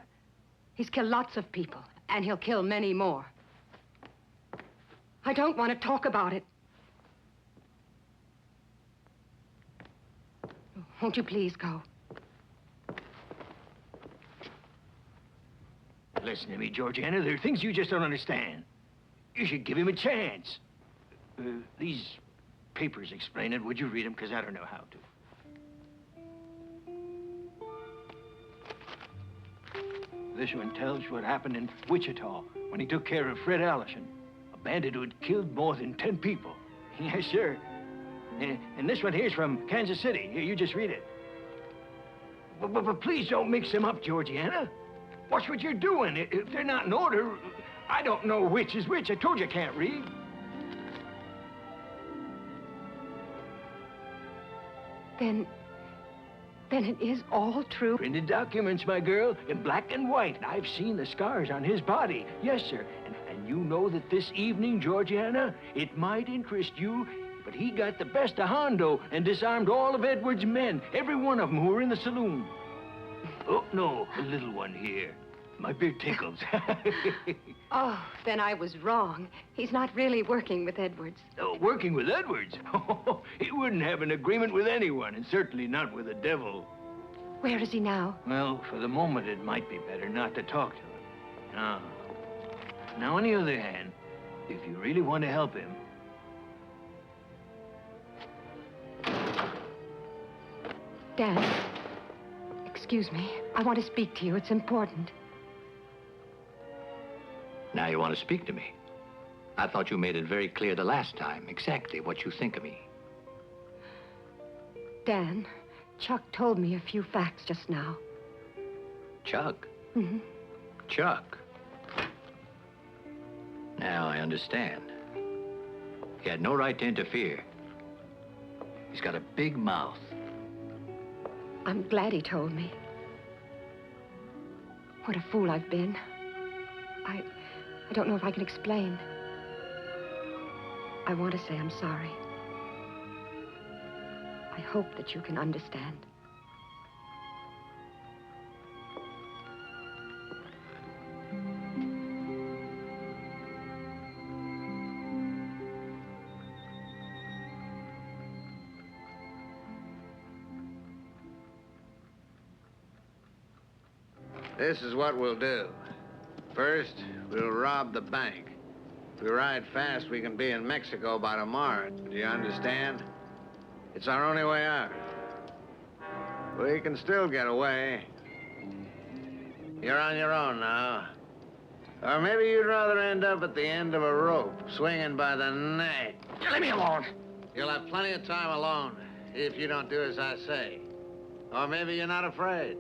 He's killed lots of people, and he'll kill many more. I don't want to talk about it. Won't you please go? Listen to me, Georgiana. There are things you just don't understand. You should give him a chance. These papers explain it. Would you read them? Because I don't know how to. This one tells what happened in Wichita when he took care of Fred Allison, a bandit who had killed more than 10 people. Yes, sir. And this one here's from Kansas City. Here, you just read it. But please don't mix them up, Georgiana. Watch what you're doing. If they're not in order, I don't know which is which. I told you I can't read. Then it is all true. Printed documents, my girl, in black and white. I've seen the scars on his body. Yes, sir. And you know that this evening, Georgiana, it might interest you, but he got the best of Hondo and disarmed all of Edward's men, every one of them who were in the saloon. Oh, no, the little one here. My beard tickles. Oh, then I was wrong. He's not really working with Edwards. Oh, working with Edwards? He wouldn't have an agreement with anyone, and certainly not with the devil. Where is he now? Well, for the moment, it might be better not to talk to him. Now, on the other hand, if you really want to help him... Dan, excuse me. I want to speak to you. It's important. Now you want to speak to me. I thought you made it very clear the last time exactly what you think of me. Dan, Chuck told me a few facts just now. Chuck? Mm-hmm. Chuck. Now I understand. He had no right to interfere. He's got a big mouth. I'm glad he told me. What a fool I've been. I don't know if I can explain. I want to say I'm sorry. I hope that you can understand. This is what we'll do. First, we'll rob the bank. If we ride fast, we can be in Mexico by tomorrow. Do you understand? It's our only way out. We can still get away. You're on your own now. Or maybe you'd rather end up at the end of a rope, swinging by the neck. Leave me alone. You'll have plenty of time alone if you don't do as I say. Or maybe you're not afraid.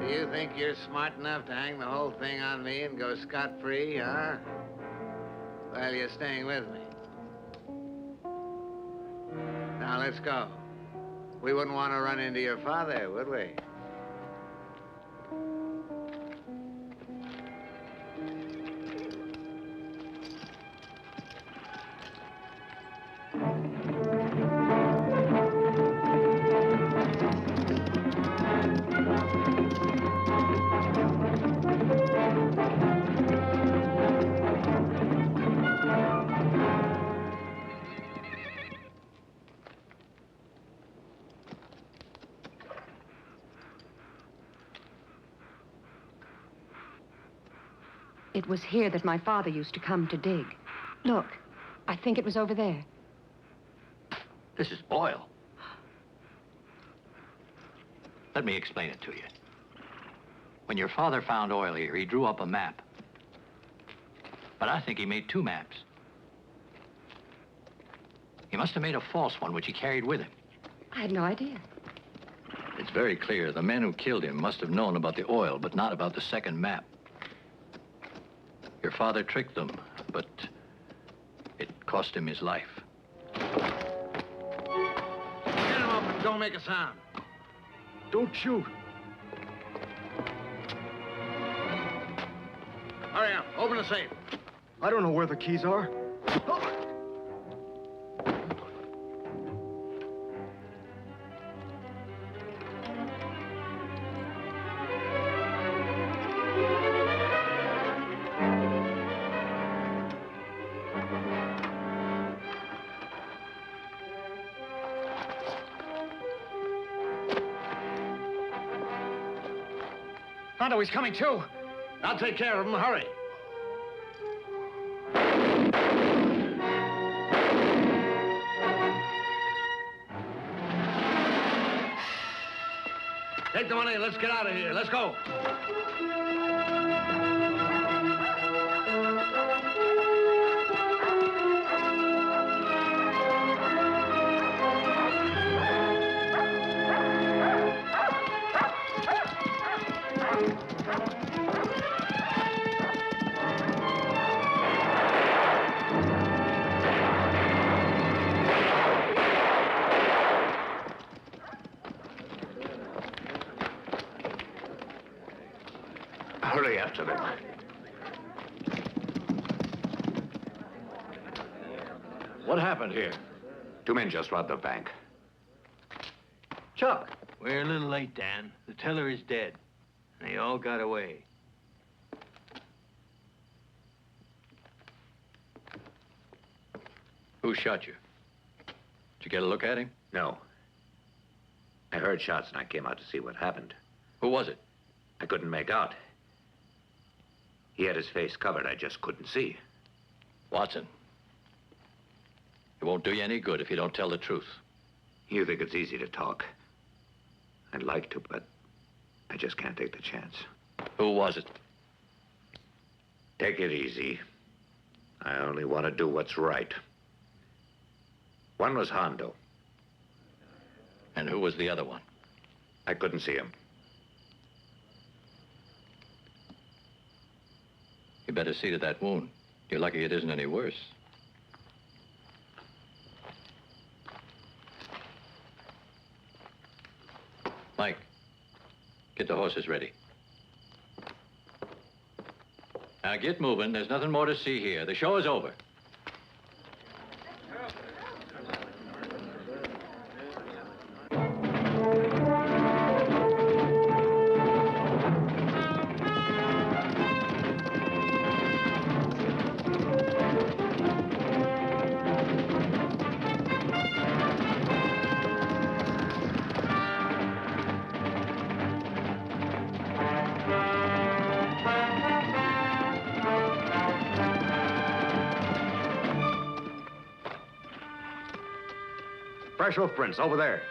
Do you think you're smart enough to hang the whole thing on me and go scot-free, huh? Well, you're staying with me. Now, let's go. We wouldn't want to run into your father, would we? It was here that my father used to come to dig. Look, I think it was over there. This is oil. Let me explain it to you. When your father found oil here, he drew up a map. But I think he made 2 maps. He must have made a false one, which he carried with him. I had no idea. It's very clear the men who killed him must have known about the oil, but not about the second map. Your father tricked them, but it cost him his life. Get him up and don't make a sound. Don't shoot. Hurry up. Open the safe. I don't know where the keys are. Tonto, he's coming too. I'll take care of him. Hurry. Take the money. Let's get out of here. Let's go. Hurry after them. What happened here? 2 men just robbed the bank. Chuck. We're a little late, Dan. The teller is dead. They all got away. Who shot you? Did you get a look at him? No. I heard shots and I came out to see what happened. Who was it? I couldn't make out. He had his face covered. I just couldn't see. Watson. It won't do you any good if you don't tell the truth. You think it's easy to talk. I'd like to, but I just can't take the chance. Who was it? Take it easy. I only want to do what's right. One was Hondo. And who was the other one? I couldn't see him. You better see to that wound. You're lucky it isn't any worse. Mike, get the horses ready. Now get moving. There's nothing more to see here. The show is over. Fresh hoof prints over there.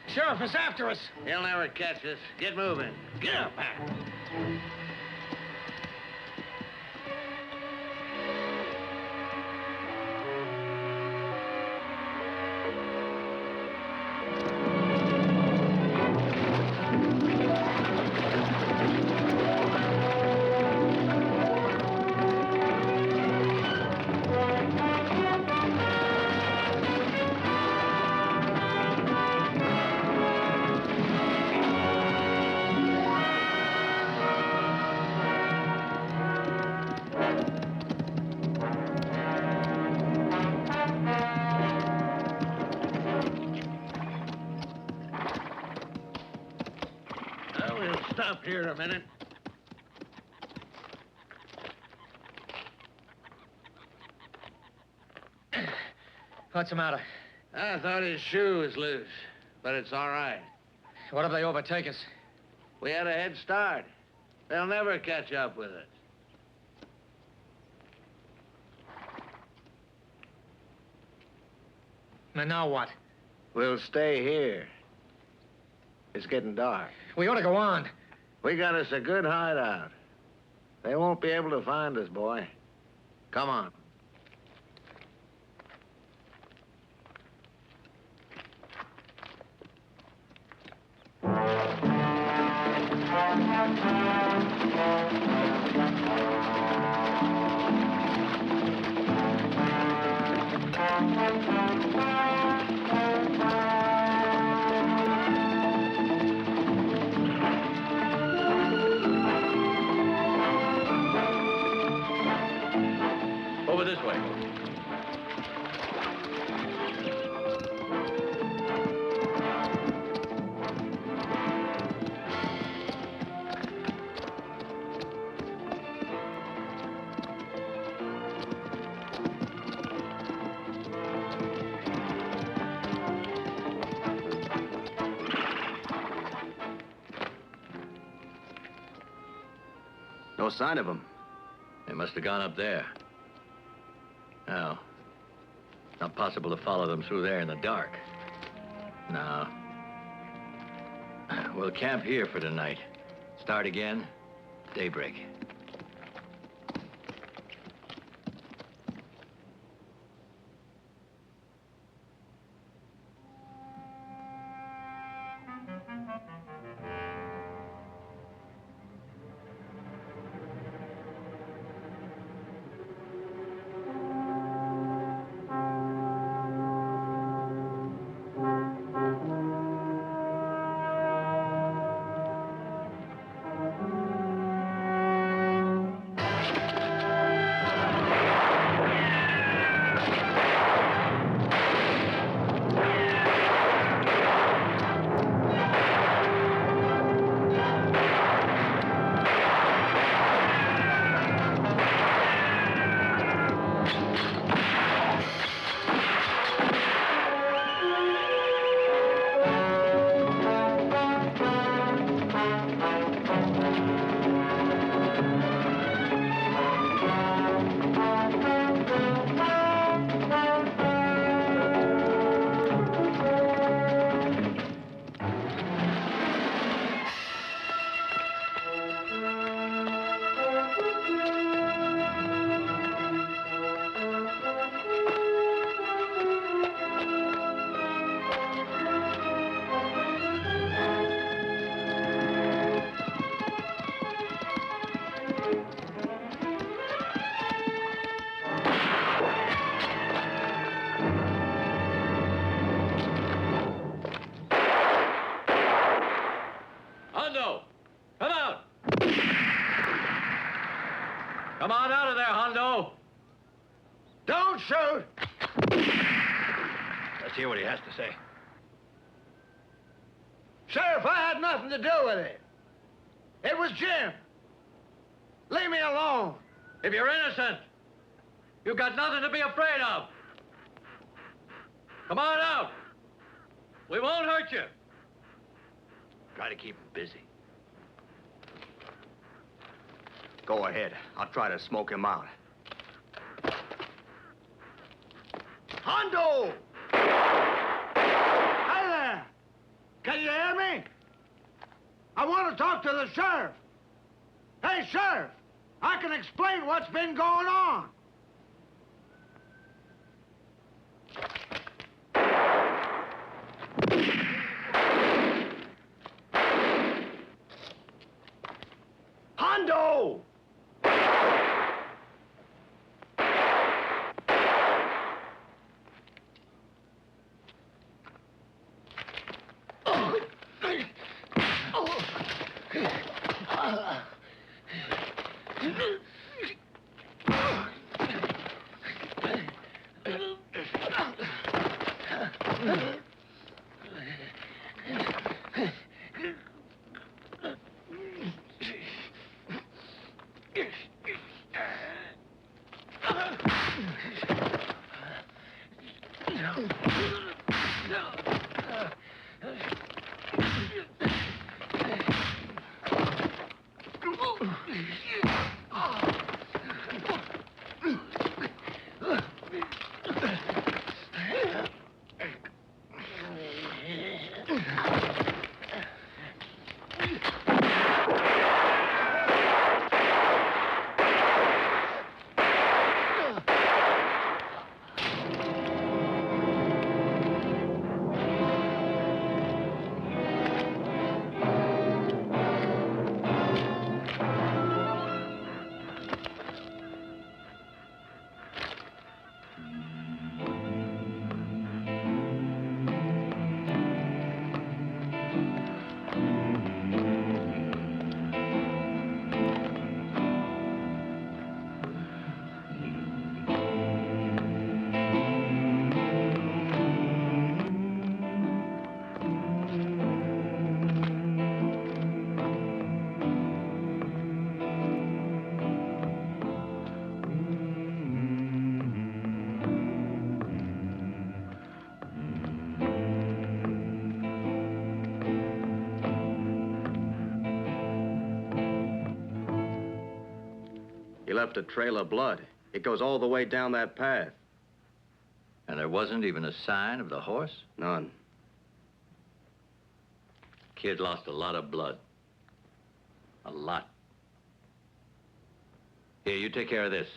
Sheriff is after us. He'll never catch us. Get moving. Get up, man. up here a minute. What's the matter? I thought his shoe was loose, but it's all right. What if they overtake us? We had a head start. They'll never catch up with us. And now what? We'll stay here. It's getting dark. We ought to go on. We got us a good hideout. They won't be able to find us, boy. Come on. Over this way. No sign of him. They must have gone up there. No. Not possible to follow them through there in the dark. No. We'll camp here for tonight. Start again, daybreak. Hondo! Come out! Come on out of there, Hondo! Don't shoot! Let's hear what he has to say. Sheriff, I had nothing to do with it. It was Jim. Leave me alone. If you're innocent, you've got nothing to be afraid of. Come on out. We won't hurt you. Try to keep him busy. Go ahead. I'll try to smoke him out. Hondo! Hi there. Can you hear me? I want to talk to the sheriff. Hey, Sheriff, I can explain what's been going on. Hondo! left a trail of blood. It goes all the way down that path. And there wasn't even a sign of the horse? None. Kid lost a lot of blood. A lot. Here, you take care of this.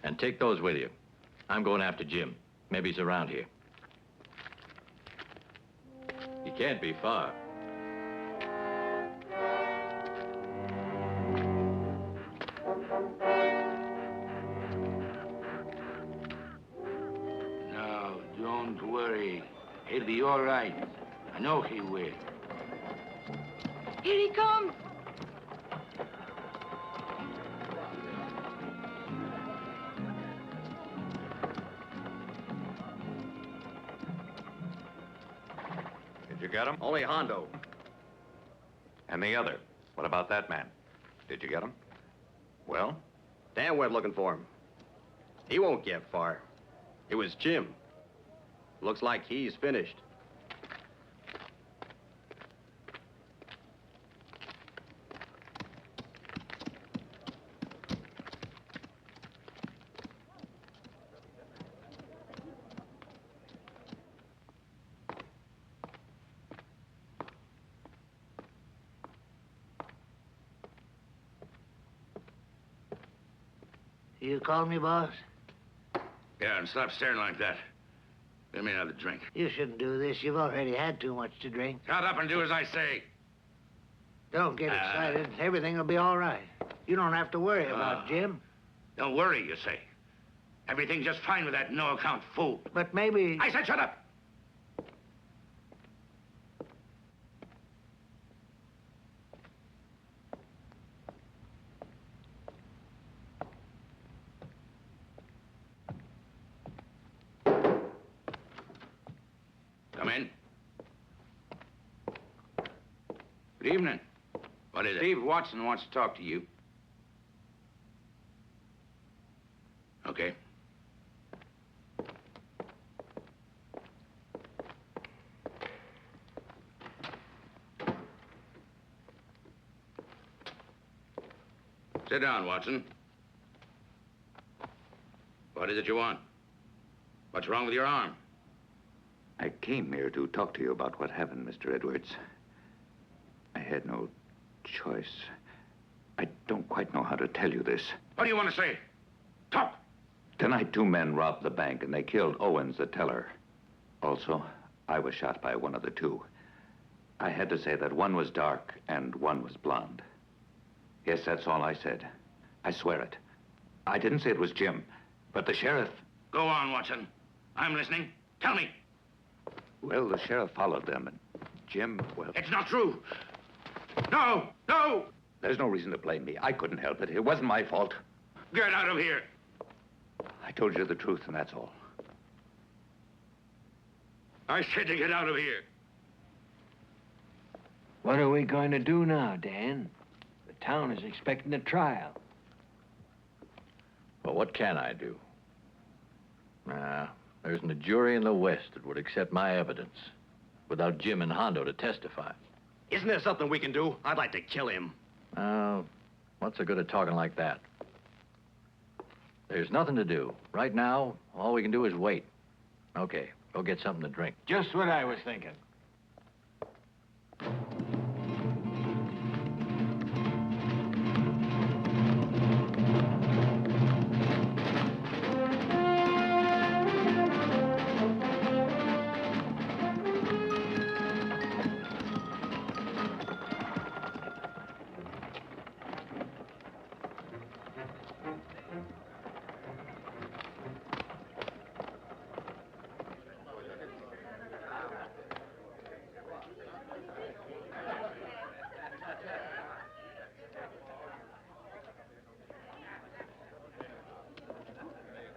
And take those with you. I'm going after Jim. Maybe he's around here. He can't be far. No, don't worry. He'll be all right. I know he will. Here he comes. Did you get him? Only Hondo. And the other? What about that man? Did you get him? Well? Dan went looking for him. He won't get far. It was Jim. Looks like he's finished. You called me, boss? Yeah, and stop staring like that. Give me another drink. You shouldn't do this. You've already had too much to drink. Shut up and do as I say. Don't get excited. Everything will be all right. You don't have to worry about Jim. Don't worry, you say. Everything's just fine with that no-account fool. But maybe... I said shut up! Come in. Good evening. What is it? Steve Watson wants to talk to you. Okay. Sit down, Watson. What is it you want? What's wrong with your arm? I came here to talk to you about what happened, Mr. Edwards. I had no choice. I don't quite know how to tell you this. What do you want to say? Talk! Tonight, 2 men robbed the bank, and they killed Owens, the teller. Also, I was shot by one of the 2. I had to say that one was dark and one was blonde. Yes, that's all I said. I swear it. I didn't say it was Jim, but the sheriff... Go on, Watson. I'm listening. Tell me. Well, the sheriff followed them, and Jim, well... It's not true. No! No! There's no reason to blame me. I couldn't help it. It wasn't my fault. Get out of here. I told you the truth, and that's all. I said to get out of here. What are we going to do now, Dan? The town is expecting a trial. Well, what can I do? There isn't a jury in the West that would accept my evidence without Jim and Hondo to testify. Isn't there something we can do? I'd like to kill him. What's the good of talking like that? There's nothing to do. Right now, all we can do is wait. Okay, go get something to drink. Just what I was thinking.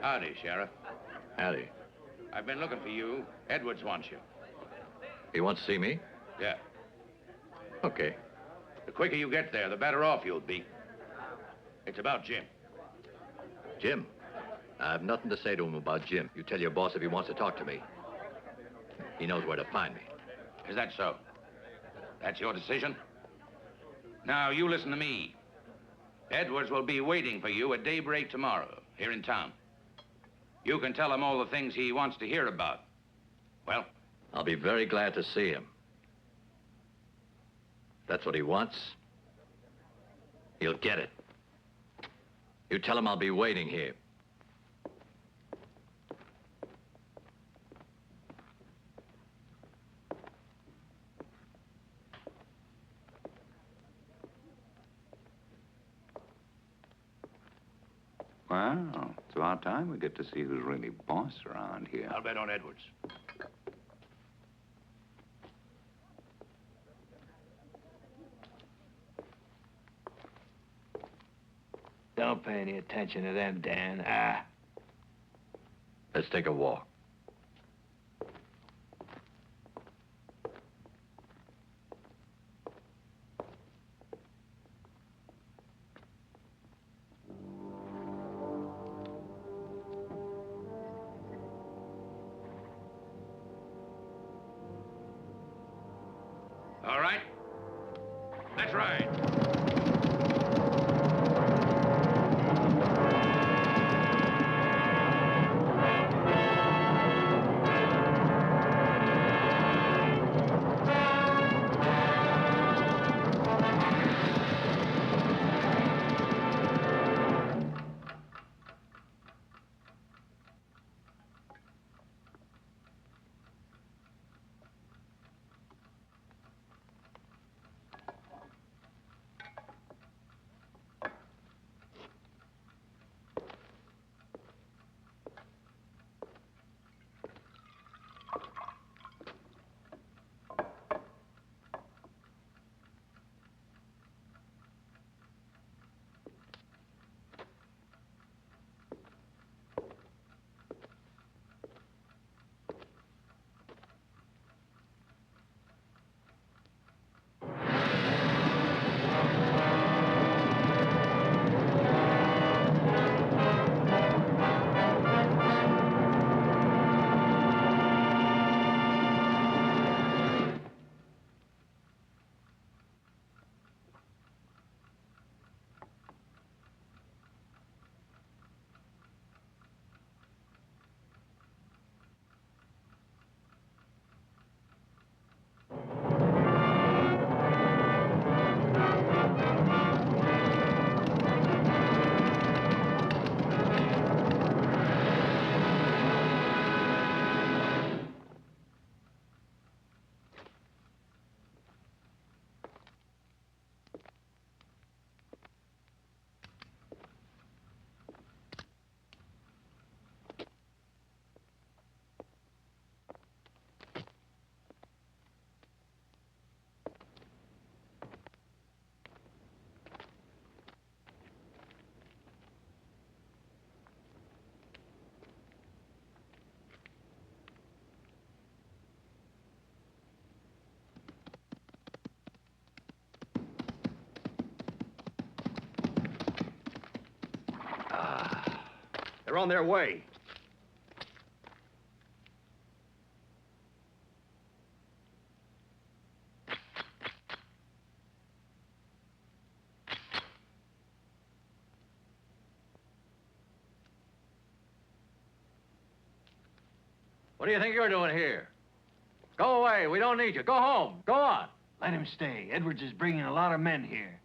Howdy, Sheriff. Howdy. I've been looking for you. Edwards wants you. He wants to see me? Yeah. Okay. The quicker you get there, the better off you'll be. It's about Jim. Jim? I have nothing to say to him about Jim. You tell your boss if he wants to talk to me. He knows where to find me. Is that so? That's your decision? Now, you listen to me. Edwards will be waiting for you at daybreak tomorrow, here in town. You can tell him all the things he wants to hear about. Well? I'll be very glad to see him. If that's what he wants, he'll get it. You tell him I'll be waiting here. Well, it's about time we get to see who's really boss around here. I'll bet on Edwards. Don't pay any attention to them, Dan. Ah. Let's take a walk. All right. That's right. They're on their way. What do you think you're doing here? Go away. We don't need you. Go home. Go on. Let him stay. Edwards is bringing a lot of men here.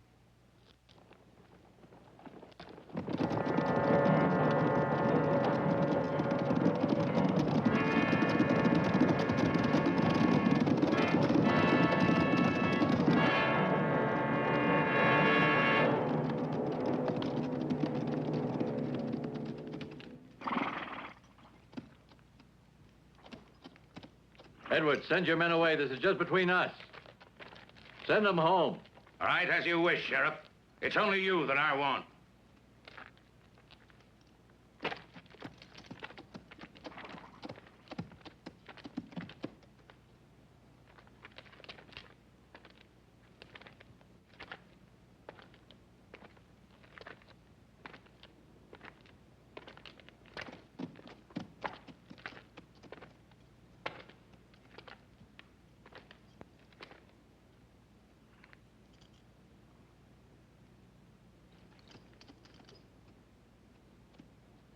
Edward, send your men away. This is just between us. Send them home. All right, as you wish, Sheriff. It's only you that I want.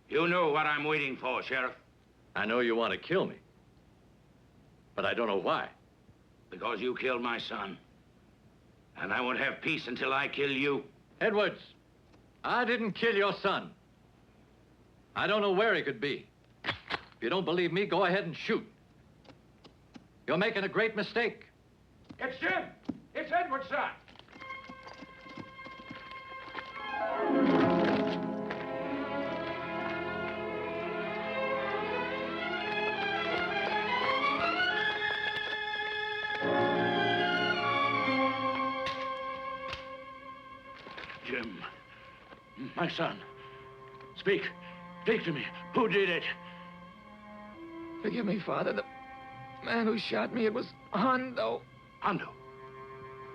You know what I'm waiting for, Sheriff. I know you want to kill me. But I don't know why. Because you killed my son. And I won't have peace until I kill you. Edwards, I didn't kill your son. I don't know where he could be. If you don't believe me, go ahead and shoot. You're making a great mistake. It's Jim. It's Edward's son. Jim, my son. Speak. Speak to me. Who did it? Forgive me, Father. The man who shot me, it was Hondo. Hondo.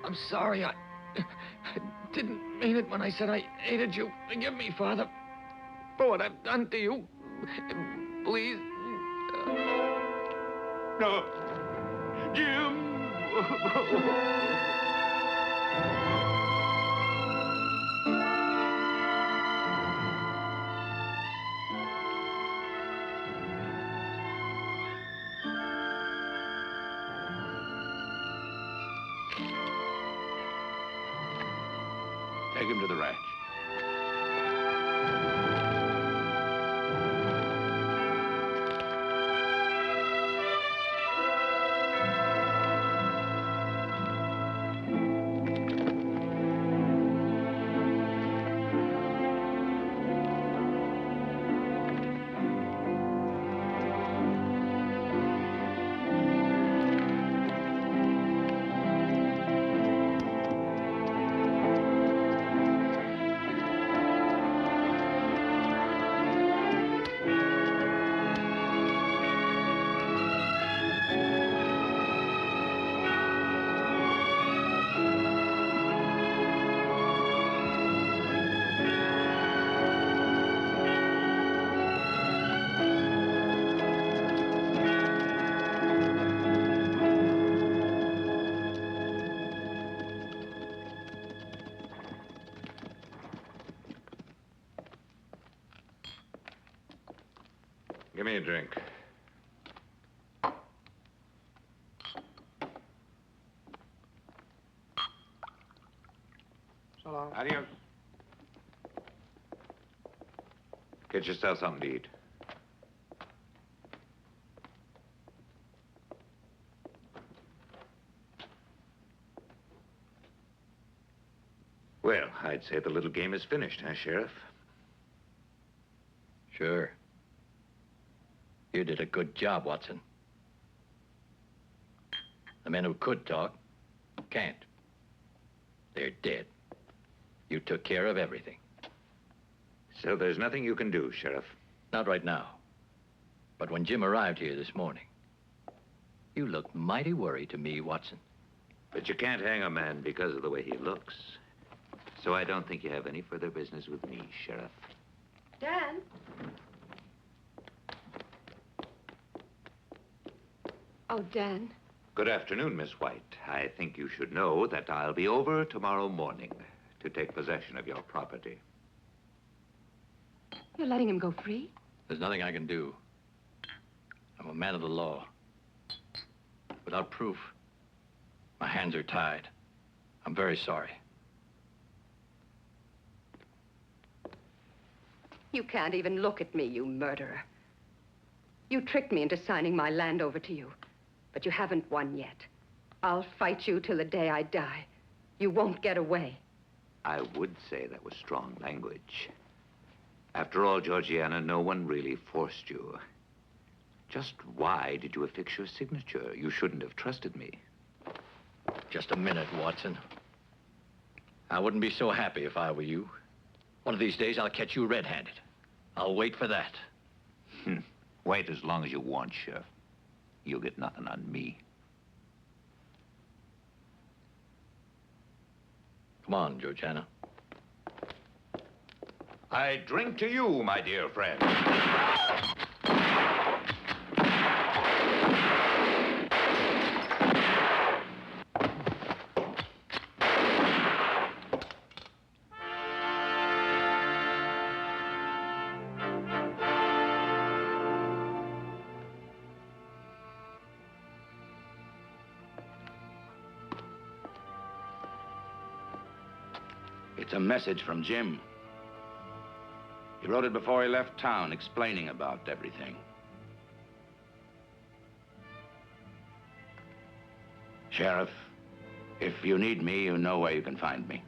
I'm sorry. I didn't mean it when I said I hated you. Forgive me, Father, for what I've done to you. Please. No. Jim. Take him to the ranch. Give me a drink. So long. Adios. Get yourself something to eat. Well, I'd say the little game is finished, huh, Sheriff? Sure. You did a good job, Watson. The men who could talk can't. They're dead. You took care of everything. So there's nothing you can do, Sheriff. Not right now. But when Jim arrived here this morning, you looked mighty worried to me, Watson. But you can't hang a man because of the way he looks. So I don't think you have any further business with me, Sheriff. Dan? Oh, Dan. Good afternoon, Miss White. I think you should know that I'll be over tomorrow morning to take possession of your property. You're letting him go free? There's nothing I can do. I'm a man of the law. Without proof, my hands are tied. I'm very sorry. You can't even look at me, you murderer. You tricked me into signing my land over to you, but you haven't won yet. I'll fight you till the day I die. You won't get away. I would say that was strong language. After all, Georgiana, no one really forced you. Just why did you affix your signature? You shouldn't have trusted me. Just a minute, Watson. I wouldn't be so happy if I were you. One of these days, I'll catch you red-handed. I'll wait for that. Wait as long as you want, Sheriff. You'll get nothing on me. Come on, Georgiana. I drink to you, my dear friend. It's a message from Jim. He wrote it before he left town, explaining about everything. Sheriff, if you need me, you know where you can find me.